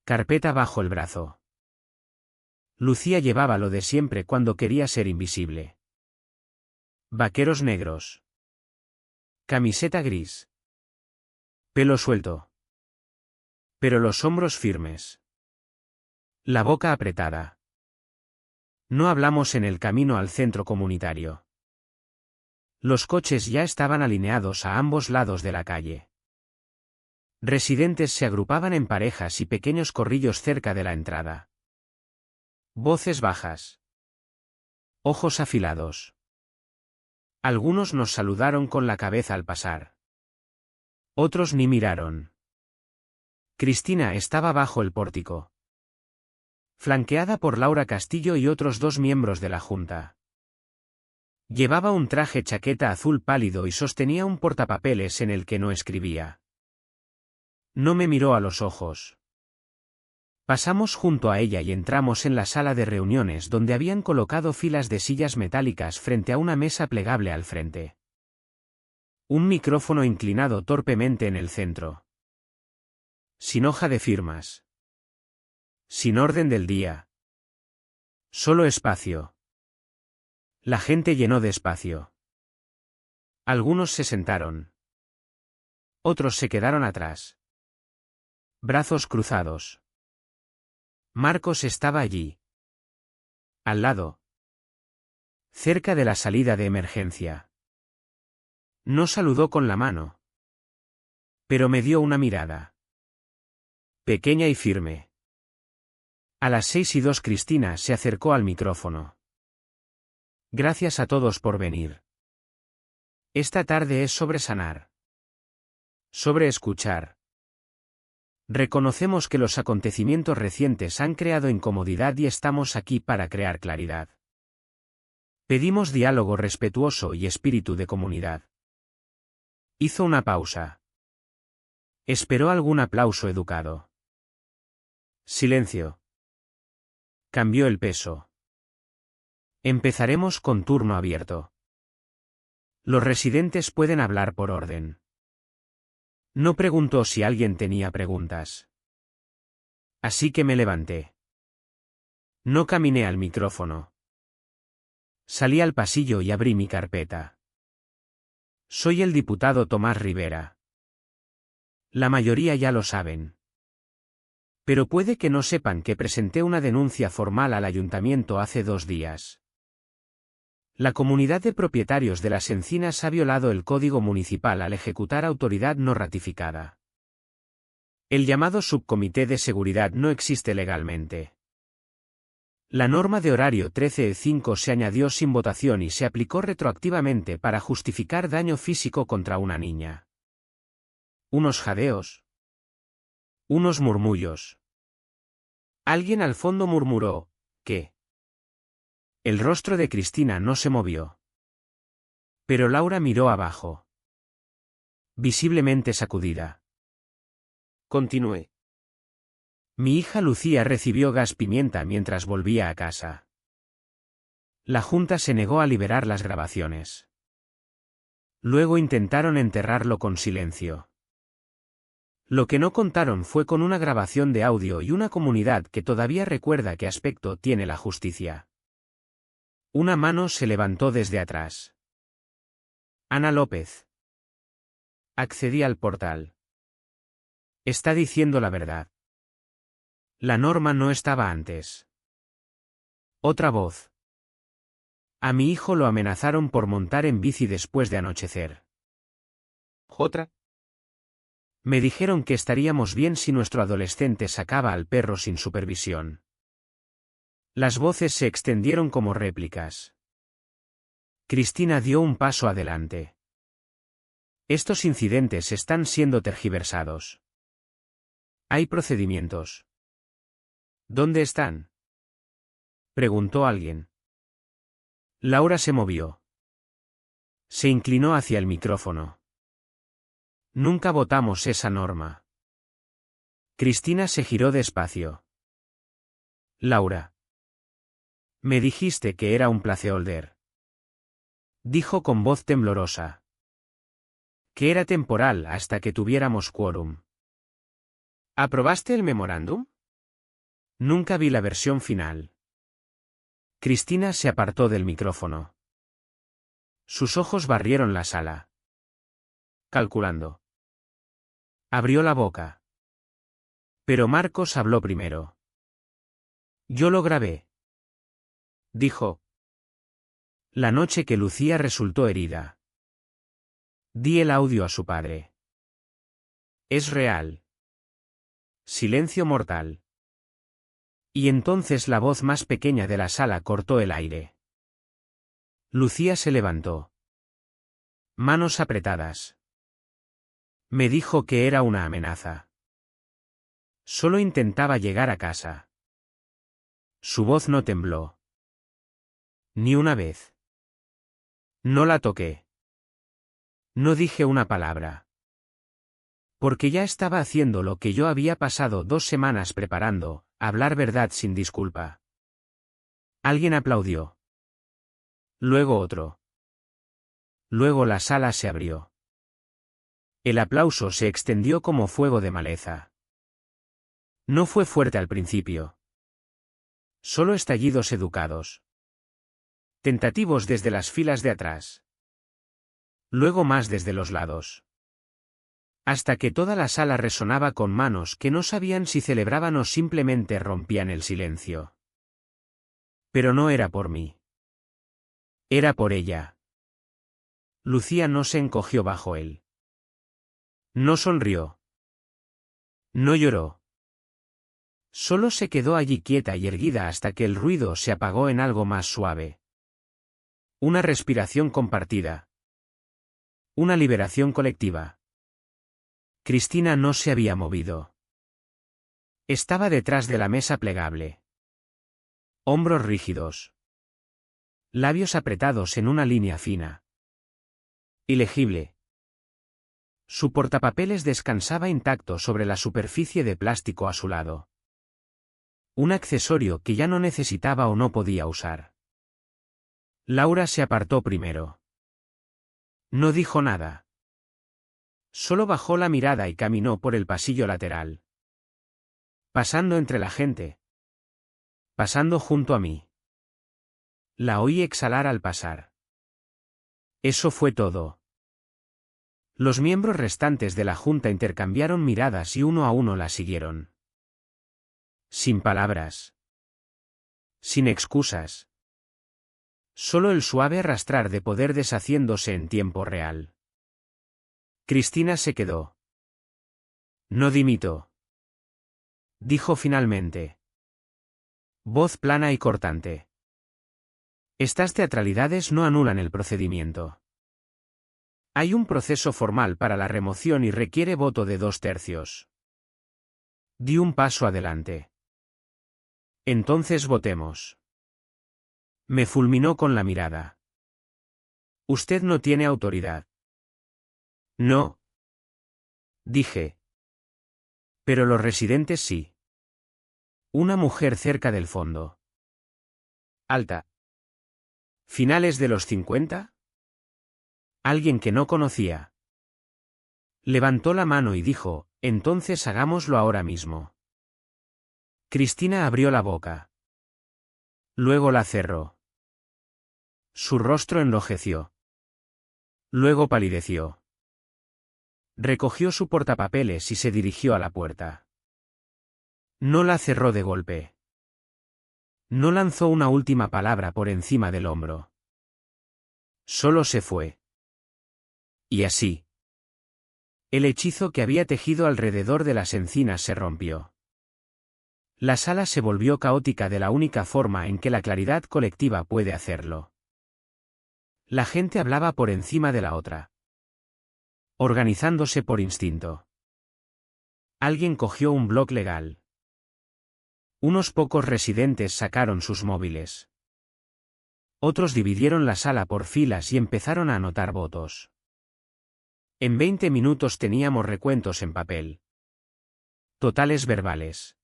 Carpeta bajo el brazo. Lucía llevaba lo de siempre cuando quería ser invisible. Vaqueros negros. Camiseta gris. Pelo suelto. Pero los hombros firmes. La boca apretada. No hablamos en el camino al centro comunitario. Los coches ya estaban alineados a ambos lados de la calle. Residentes se agrupaban en parejas y pequeños corrillos cerca de la entrada. Voces bajas. Ojos afilados. Algunos nos saludaron con la cabeza al pasar. Otros ni miraron. Cristina estaba bajo el pórtico. Flanqueada por Laura Castillo y otros 2 miembros de la Junta. Llevaba un traje chaqueta azul pálido y sostenía un portapapeles en el que no escribía. No me miró a los ojos. Pasamos junto a ella y entramos en la sala de reuniones donde habían colocado filas de sillas metálicas frente a una mesa plegable al frente. Un micrófono inclinado torpemente en el centro. Sin hoja de firmas. Sin orden del día. Solo espacio. La gente llenó de espacio. Algunos se sentaron. Otros se quedaron atrás. Brazos cruzados. Marcos estaba allí. Al lado. Cerca de la salida de emergencia. No saludó con la mano. Pero me dio una mirada. Pequeña y firme. A las 6:02 Cristina se acercó al micrófono. Gracias a todos por venir. Esta tarde es sobre sanar. Sobre escuchar. Reconocemos que los acontecimientos recientes han creado incomodidad y estamos aquí para crear claridad. Pedimos diálogo respetuoso y espíritu de comunidad. Hizo una pausa. Esperó algún aplauso educado. Silencio. Cambió el peso. Empezaremos con turno abierto. Los residentes pueden hablar por orden. No preguntó si alguien tenía preguntas. Así que me levanté. No caminé al micrófono. Salí al pasillo y abrí mi carpeta. Soy el diputado Tomás Rivera. La mayoría ya lo saben. Pero puede que no sepan que presenté una denuncia formal al ayuntamiento hace 2 días. La comunidad de propietarios de las encinas ha violado el Código Municipal al ejecutar autoridad no ratificada. El llamado Subcomité de Seguridad no existe legalmente. La norma de horario 13.5 se añadió sin votación y se aplicó retroactivamente para justificar daño físico contra una niña. Unos jadeos. Unos murmullos. Alguien al fondo murmuró, ¿qué? El rostro de Cristina no se movió. Pero Laura miró abajo. Visiblemente sacudida. Continué. Mi hija Lucía recibió gas pimienta mientras volvía a casa. La Junta se negó a liberar las grabaciones. Luego intentaron enterrarlo con silencio. Lo que no contaron fue con una grabación de audio y una comunidad que todavía recuerda qué aspecto tiene la justicia. Una mano se levantó desde atrás. Ana López. Accedí al portal. Está diciendo la verdad. La norma no estaba antes. Otra voz. A mi hijo lo amenazaron por montar en bici después de anochecer. Otra. Me dijeron que estaríamos bien si nuestro adolescente sacaba al perro sin supervisión. Las voces se extendieron como réplicas. Cristina dio un paso adelante. Estos incidentes están siendo tergiversados. Hay procedimientos. ¿Dónde están? Preguntó alguien. Laura se movió. Se inclinó hacia el micrófono. Nunca votamos esa norma. Cristina se giró despacio. Laura. Me dijiste que era un placeholder. Dijo con voz temblorosa. Que era temporal hasta que tuviéramos quórum. ¿Aprobaste el memorándum? Nunca vi la versión final. Cristina se apartó del micrófono. Sus ojos barrieron la sala. Calculando. Abrió la boca. Pero Marcos habló primero. Yo lo grabé. Dijo. La noche que Lucía resultó herida. Di el audio a su padre. Es real. Silencio mortal. Y entonces la voz más pequeña de la sala cortó el aire. Lucía se levantó. Manos apretadas. Me dijo que era una amenaza. Solo intentaba llegar a casa. Su voz no tembló. Ni una vez. No la toqué. No dije una palabra. Porque ya estaba haciendo lo que yo había pasado 2 semanas preparando, hablar verdad sin disculpa. Alguien aplaudió. Luego otro. Luego la sala se abrió. El aplauso se extendió como fuego de maleza. No fue fuerte al principio. Solo estallidos educados. Tentativos desde las filas de atrás. Luego más desde los lados. Hasta que toda la sala resonaba con manos que no sabían si celebraban o simplemente rompían el silencio. Pero no era por mí. Era por ella. Lucía no se encogió bajo él. No sonrió. No lloró. Solo se quedó allí quieta y erguida hasta que el ruido se apagó en algo más suave. Una respiración compartida. Una liberación colectiva. Cristina no se había movido. Estaba detrás de la mesa plegable. Hombros rígidos. Labios apretados en una línea fina. Ilegible. Su portapapeles descansaba intacto sobre la superficie de plástico a su lado. Un accesorio que ya no necesitaba o no podía usar. Laura se apartó primero. No dijo nada. Solo bajó la mirada y caminó por el pasillo lateral. Pasando entre la gente. Pasando junto a mí. La oí exhalar al pasar. Eso fue todo. Los miembros restantes de la junta intercambiaron miradas y uno a uno la siguieron. Sin palabras. Sin excusas. Solo el suave arrastrar de poder deshaciéndose en tiempo real. Cristina se quedó. No dimito. Dijo finalmente. Voz plana y cortante. Estas teatralidades no anulan el procedimiento. Hay un proceso formal para la remoción y requiere voto de 2/3. Di un paso adelante. Entonces votemos. Me fulminó con la mirada. Usted no tiene autoridad. No. Dije. Pero los residentes sí. Una mujer cerca del fondo. Alta. ¿Finales de los 50? Alguien que no conocía. Levantó la mano y dijo, entonces hagámoslo ahora mismo. Cristina abrió la boca. Luego la cerró. Su rostro enrojeció. Luego palideció. Recogió su portapapeles y se dirigió a la puerta. No la cerró de golpe. No lanzó una última palabra por encima del hombro. Solo se fue. Y así. El hechizo que había tejido alrededor de las encinas se rompió. La sala se volvió caótica de la única forma en que la claridad colectiva puede hacerlo. La gente hablaba por encima de la otra. Organizándose por instinto. Alguien cogió un blog legal. Unos pocos residentes sacaron sus móviles. Otros dividieron la sala por filas y empezaron a anotar votos. En 20 minutos teníamos recuentos en papel. Totales verbales.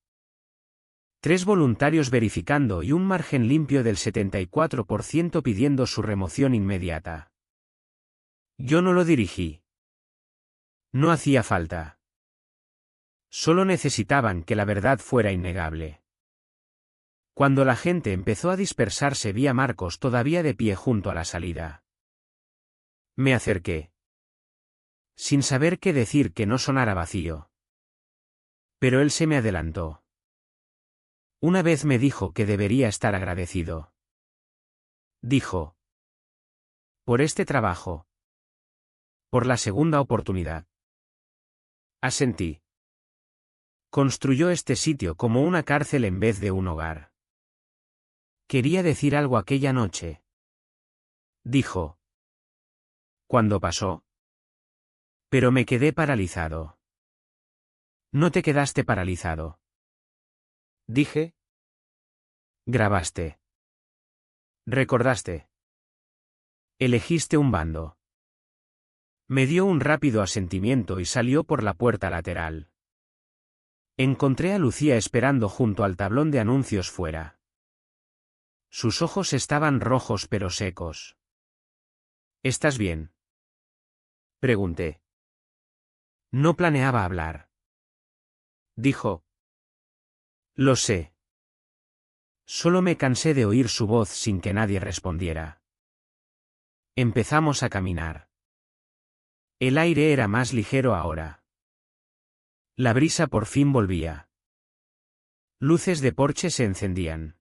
3 voluntarios verificando y un margen limpio del 74% pidiendo su remoción inmediata. Yo no lo dirigí. No hacía falta. Solo necesitaban que la verdad fuera innegable. Cuando la gente empezó a dispersarse vi a Marcos todavía de pie junto a la salida. Me acerqué. Sin saber qué decir que no sonara vacío. Pero él se me adelantó. Una vez me dijo que debería estar agradecido. Dijo. Por este trabajo. Por la segunda oportunidad. Asentí. Construyó este sitio como una cárcel en vez de un hogar. Quería decir algo aquella noche. Dijo. Cuando pasó. Pero me quedé paralizado. No te quedaste paralizado. Dije. Grabaste. Recordaste. Elegiste un bando. Me dio un rápido asentimiento y salió por la puerta lateral. Encontré a Lucía esperando junto al tablón de anuncios fuera. Sus ojos estaban rojos pero secos. ¿Estás bien?, pregunté. No planeaba hablar. Dijo. Lo sé. Solo me cansé de oír su voz sin que nadie respondiera. Empezamos a caminar. El aire era más ligero ahora. La brisa por fin volvía. Luces de porche se encendían.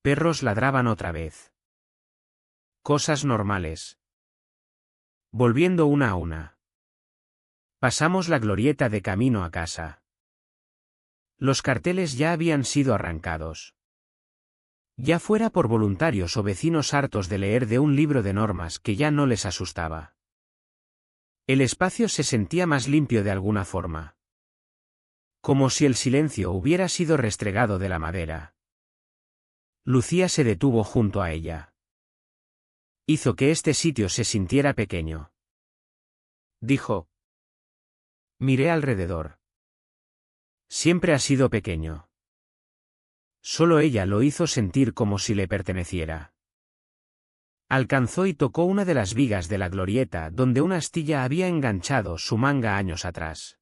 Perros ladraban otra vez. Cosas normales. Volviendo una a una. Pasamos la glorieta de camino a casa. Los carteles ya habían sido arrancados. Ya fuera por voluntarios o vecinos hartos de leer de un libro de normas que ya no les asustaba. El espacio se sentía más limpio de alguna forma. Como si el silencio hubiera sido restregado de la madera. Lucía se detuvo junto a ella. Hizo que este sitio se sintiera pequeño. Dijo. Miré alrededor. Siempre ha sido pequeño. Solo ella lo hizo sentir como si le perteneciera. Alcanzó y tocó una de las vigas de la glorieta donde una astilla había enganchado su manga años atrás.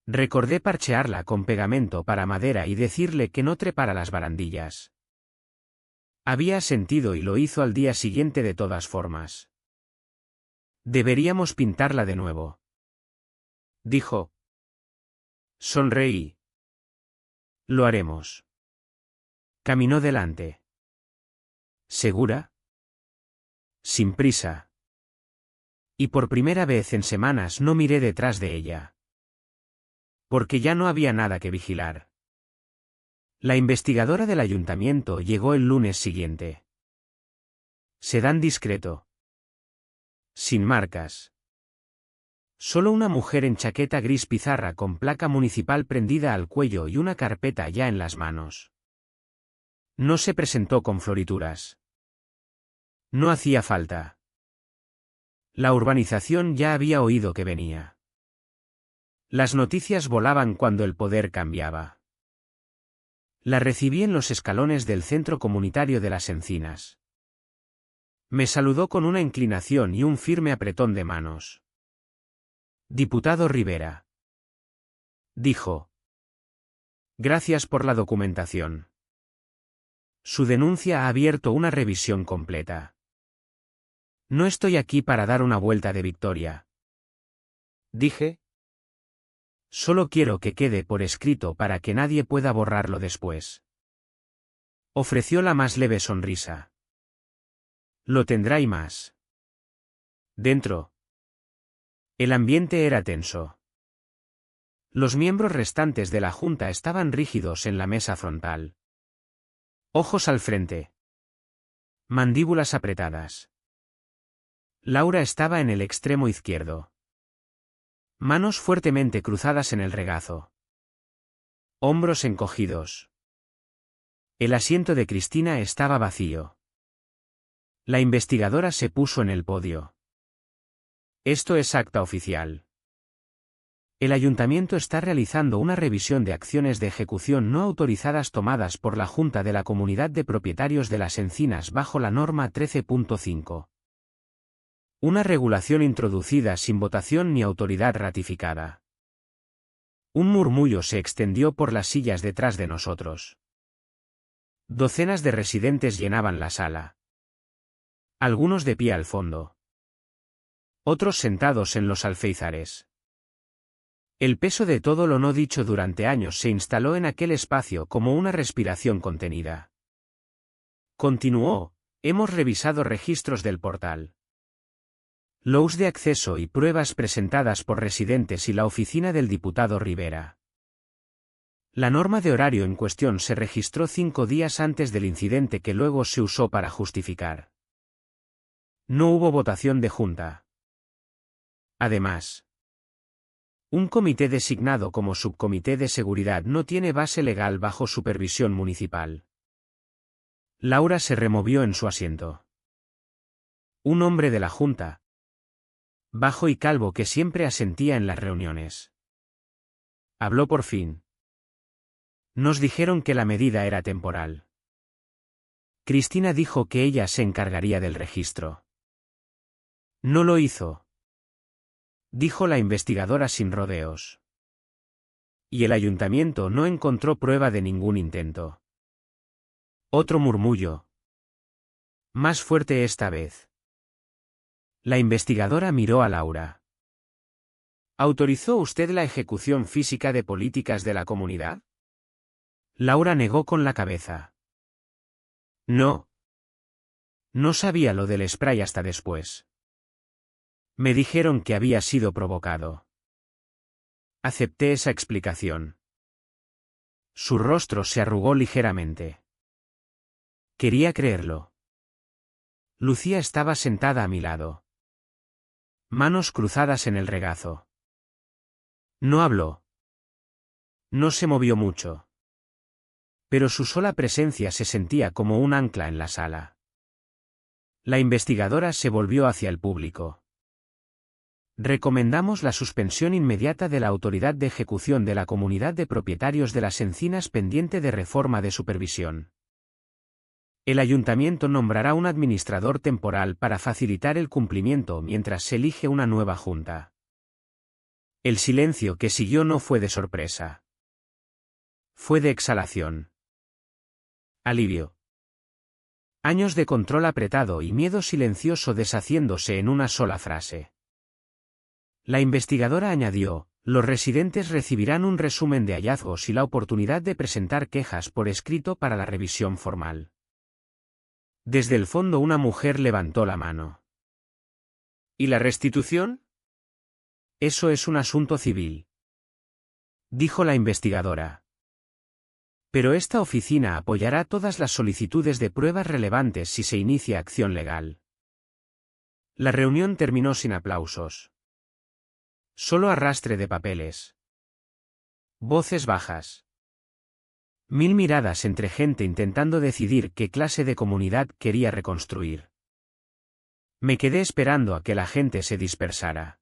Recordé parchearla con pegamento para madera y decirle que no trepara las barandillas. Había sentido y lo hizo al día siguiente de todas formas. Deberíamos pintarla de nuevo. Dijo. Sonreí. Lo haremos. Caminó delante. ¿Segura? Sin prisa. Y por primera vez en semanas no miré detrás de ella. Porque ya no había nada que vigilar. La investigadora del ayuntamiento llegó el lunes siguiente. Sedán discreto. Sin marcas. Solo una mujer en chaqueta gris pizarra con placa municipal prendida al cuello y una carpeta ya en las manos. No se presentó con florituras. No hacía falta. La urbanización ya había oído que venía. Las noticias volaban cuando el poder cambiaba. La recibí en los escalones del centro comunitario de Las Encinas. Me saludó con una inclinación y un firme apretón de manos. Diputado Rivera. Dijo. Gracias por la documentación. Su denuncia ha abierto una revisión completa. No estoy aquí para dar una vuelta de victoria. Dije. Solo quiero que quede por escrito para que nadie pueda borrarlo después. Ofreció la más leve sonrisa. Lo tendrá y más. Dentro. El ambiente era tenso. Los miembros restantes de la Junta estaban rígidos en la mesa frontal. Ojos al frente. Mandíbulas apretadas. Laura estaba en el extremo izquierdo. Manos fuertemente cruzadas en el regazo. Hombros encogidos. El asiento de Cristina estaba vacío. La investigadora se puso en el podio. Esto es acta oficial. El ayuntamiento está realizando una revisión de acciones de ejecución no autorizadas tomadas por la Junta de la Comunidad de Propietarios de Las Encinas bajo la norma 13.5. Una regulación introducida sin votación ni autoridad ratificada. Un murmullo se extendió por las sillas detrás de nosotros. Docenas de residentes llenaban la sala. Algunos de pie al fondo. Otros sentados en los alféizares. El peso de todo lo no dicho durante años se instaló en aquel espacio como una respiración contenida. Continuó, hemos revisado registros del portal. Logs de acceso y pruebas presentadas por residentes y la oficina del diputado Rivera. La norma de horario en cuestión se registró 5 días antes del incidente que luego se usó para justificar. No hubo votación de junta. Además, un comité designado como subcomité de seguridad no tiene base legal bajo supervisión municipal. Laura se removió en su asiento. Un hombre de la junta. Bajo y calvo que siempre asentía en las reuniones. Habló por fin. Nos dijeron que la medida era temporal. Cristina dijo que ella se encargaría del registro. No lo hizo. dijo la investigadora sin rodeos. Y el ayuntamiento no encontró prueba de ningún intento. Otro murmullo. Más fuerte esta vez. La investigadora miró a Laura. ¿Autorizó usted la ejecución física de políticas de la comunidad? Laura negó con la cabeza. No. No sabía lo del spray hasta después. Me dijeron que había sido provocado. Acepté esa explicación. Su rostro se arrugó ligeramente. Quería creerlo. Lucía estaba sentada a mi lado. Manos cruzadas en el regazo. No habló. No se movió mucho. Pero su sola presencia se sentía como un ancla en la sala. La investigadora se volvió hacia el público. Recomendamos la suspensión inmediata de la autoridad de ejecución de la comunidad de propietarios de las encinas pendiente de reforma de supervisión. El ayuntamiento nombrará un administrador temporal para facilitar el cumplimiento mientras se elige una nueva junta. El silencio que siguió no fue de sorpresa. Fue de exhalación. Alivio. Años de control apretado y miedo silencioso deshaciéndose en una sola frase. La investigadora añadió, los residentes recibirán un resumen de hallazgos y la oportunidad de presentar quejas por escrito para la revisión formal. Desde el fondo una mujer levantó la mano. ¿Y la restitución? Eso es un asunto civil, dijo la investigadora. Pero esta oficina apoyará todas las solicitudes de pruebas relevantes si se inicia acción legal. La reunión terminó sin aplausos. Solo arrastre de papeles. Voces bajas. Mil miradas entre gente intentando decidir qué clase de comunidad quería reconstruir. Me quedé esperando a que la gente se dispersara.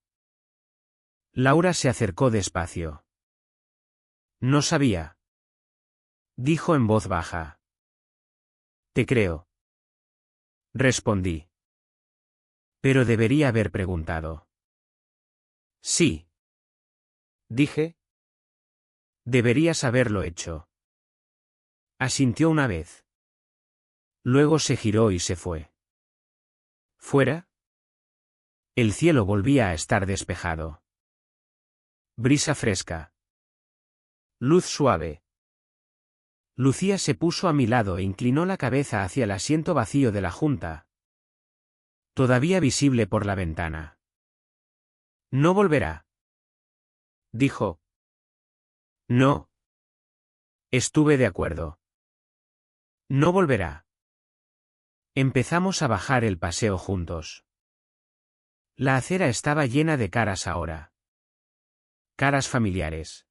Laura se acercó despacio. No sabía. Dijo en voz baja. Te creo. Respondí. Pero debería haber preguntado. Sí. Dije. Deberías haberlo hecho. Asintió una vez. Luego se giró y se fue. ¿Fuera? El cielo volvía a estar despejado. Brisa fresca. Luz suave. Lucía se puso a mi lado e inclinó la cabeza hacia el asiento vacío de la junta. Todavía visible por la ventana. No volverá. Dijo. No. Estuve de acuerdo. No volverá. Empezamos a bajar el paseo juntos. La acera estaba llena de caras ahora. Caras familiares.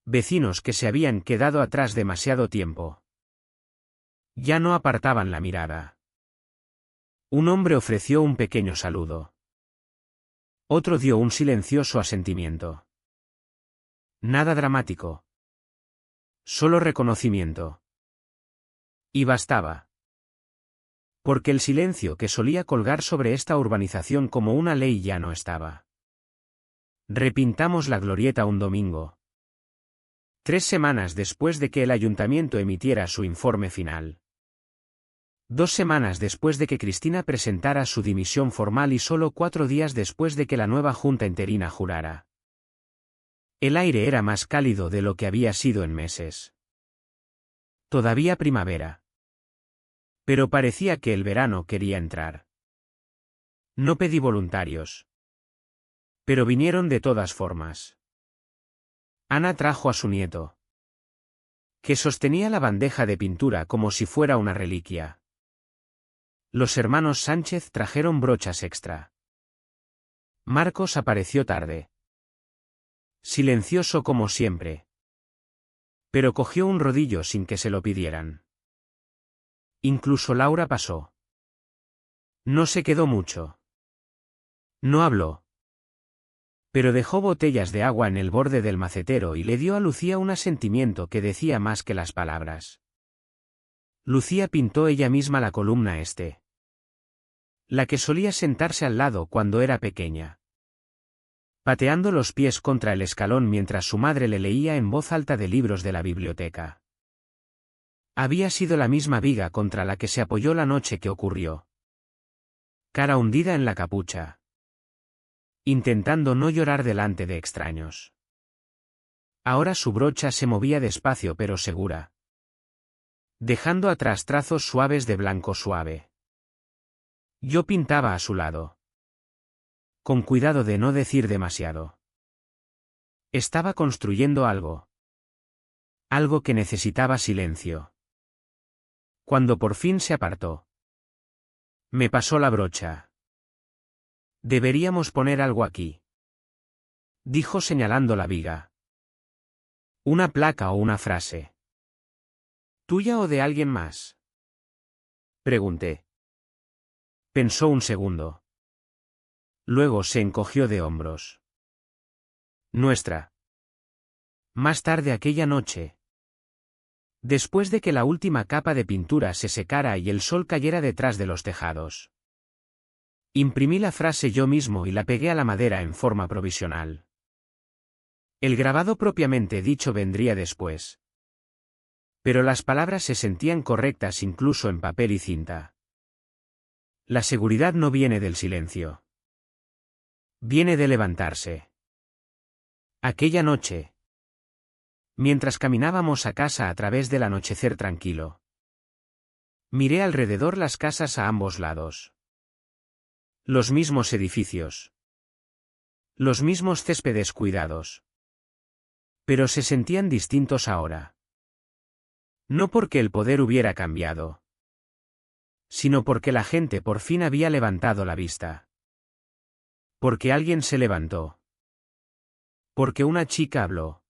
Vecinos que se habían quedado atrás demasiado tiempo. Ya no apartaban la mirada. Un hombre ofreció un pequeño saludo. Otro dio un silencioso asentimiento. Nada dramático. Solo reconocimiento. Y bastaba. Porque el silencio que solía colgar sobre esta urbanización como una ley ya no estaba. Repintamos la glorieta un domingo. 3 semanas después de que el ayuntamiento emitiera su informe final. 2 semanas después de que Cristina presentara su dimisión formal y solo 4 días después de que la nueva junta interina jurara. El aire era más cálido de lo que había sido en meses. Todavía primavera. Pero parecía que el verano quería entrar. No pedí voluntarios. Pero vinieron de todas formas. Ana trajo a su nieto, que sostenía la bandeja de pintura como si fuera una reliquia. Los hermanos Sánchez trajeron brochas extra. Marcos apareció tarde. Silencioso como siempre. Pero cogió un rodillo sin que se lo pidieran. Incluso Laura pasó. No se quedó mucho. No habló. Pero dejó botellas de agua en el borde del macetero y le dio a Lucía un asentimiento que decía más que las palabras. Lucía pintó ella misma la columna este. La que solía sentarse al lado cuando era pequeña. pateando los pies contra el escalón mientras su madre le leía en voz alta de libros de la biblioteca. Había sido la misma viga contra la que se apoyó la noche que ocurrió. Cara hundida en la capucha. Intentando no llorar delante de extraños. Ahora su brocha se movía despacio pero segura. Dejando atrás trazos suaves de blanco suave. Yo pintaba a su lado. Con cuidado de no decir demasiado. Estaba construyendo algo. Algo que necesitaba silencio. Cuando por fin se apartó. Me pasó la brocha. Deberíamos poner algo aquí. Dijo señalando la viga. Una placa o una frase. ¿Tuya o de alguien más? Pregunté. Pensó un segundo. Luego se encogió de hombros. Nuestra. Más tarde aquella noche. Después de que la última capa de pintura se secara y el sol cayera detrás de los tejados. Imprimí la frase yo mismo y la pegué a la madera en forma provisional. El grabado propiamente dicho vendría después. Pero las palabras se sentían correctas incluso en papel y cinta. La seguridad no viene del silencio. Viene de levantarse. Aquella noche. Mientras caminábamos a casa a través del anochecer tranquilo. Miré alrededor las casas a ambos lados. Los mismos edificios. Los mismos céspedes cuidados. Pero se sentían distintos ahora. No porque el poder hubiera cambiado. Sino porque la gente por fin había levantado la vista. Porque alguien se levantó. Porque una chica habló.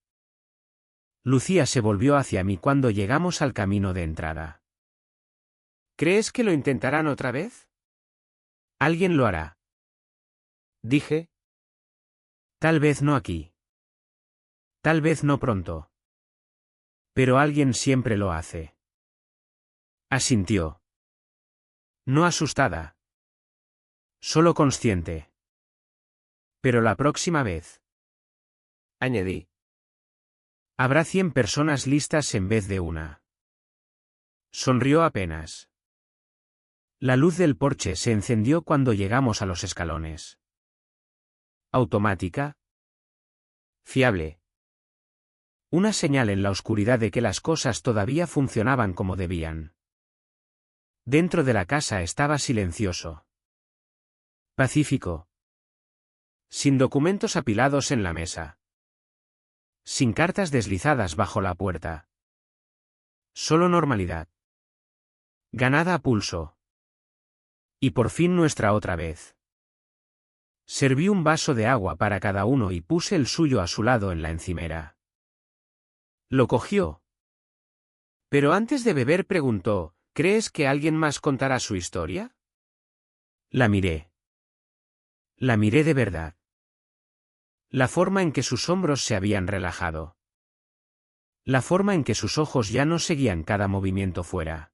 Lucía se volvió hacia mí cuando llegamos al camino de entrada. ¿Crees que lo intentarán otra vez? Alguien lo hará. Dije. Tal vez no aquí. Tal vez no pronto. Pero alguien siempre lo hace. Asintió. No asustada. Solo consciente. Pero la próxima vez. Añadí. Habrá 100 personas listas en vez de una. Sonrió apenas. La luz del porche se encendió cuando llegamos a los escalones. Automática. Fiable. Una señal en la oscuridad de que las cosas todavía funcionaban como debían. Dentro de la casa estaba silencioso. Pacífico. Sin documentos apilados en la mesa. Sin cartas deslizadas bajo la puerta. Solo normalidad. Ganada a pulso. Y por fin nuestra otra vez. Serví un vaso de agua para cada uno y puse el suyo a su lado en la encimera. Lo cogió. Pero antes de beber preguntó, ¿crees que alguien más contará su historia? La miré. La miré de verdad. La forma en que sus hombros se habían relajado. La forma en que sus ojos ya no seguían cada movimiento fuera.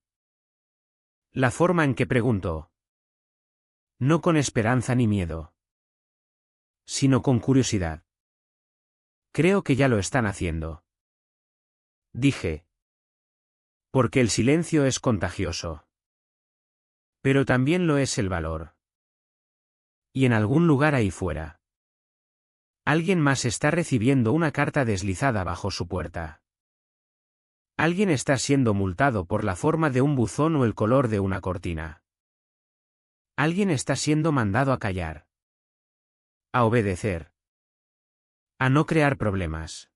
La forma en que preguntó. No con esperanza ni miedo. Sino con curiosidad. Creo que ya lo están haciendo. Dije. Porque el silencio es contagioso. Pero también lo es el valor. Y en algún lugar ahí fuera. Alguien más está recibiendo una carta deslizada bajo su puerta. Alguien está siendo multado por la forma de un buzón o el color de una cortina. Alguien está siendo mandado a callar. A obedecer. A no crear problemas.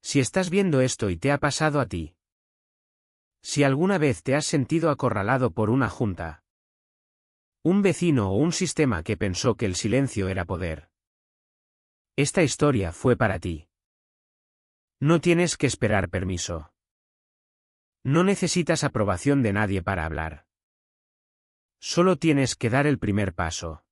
Si estás viendo esto y te ha pasado a ti. Si alguna vez te has sentido acorralado por una junta. Un vecino o un sistema que pensó que el silencio era poder. Esta historia fue para ti. No tienes que esperar permiso. No necesitas aprobación de nadie para hablar. Solo tienes que dar el primer paso.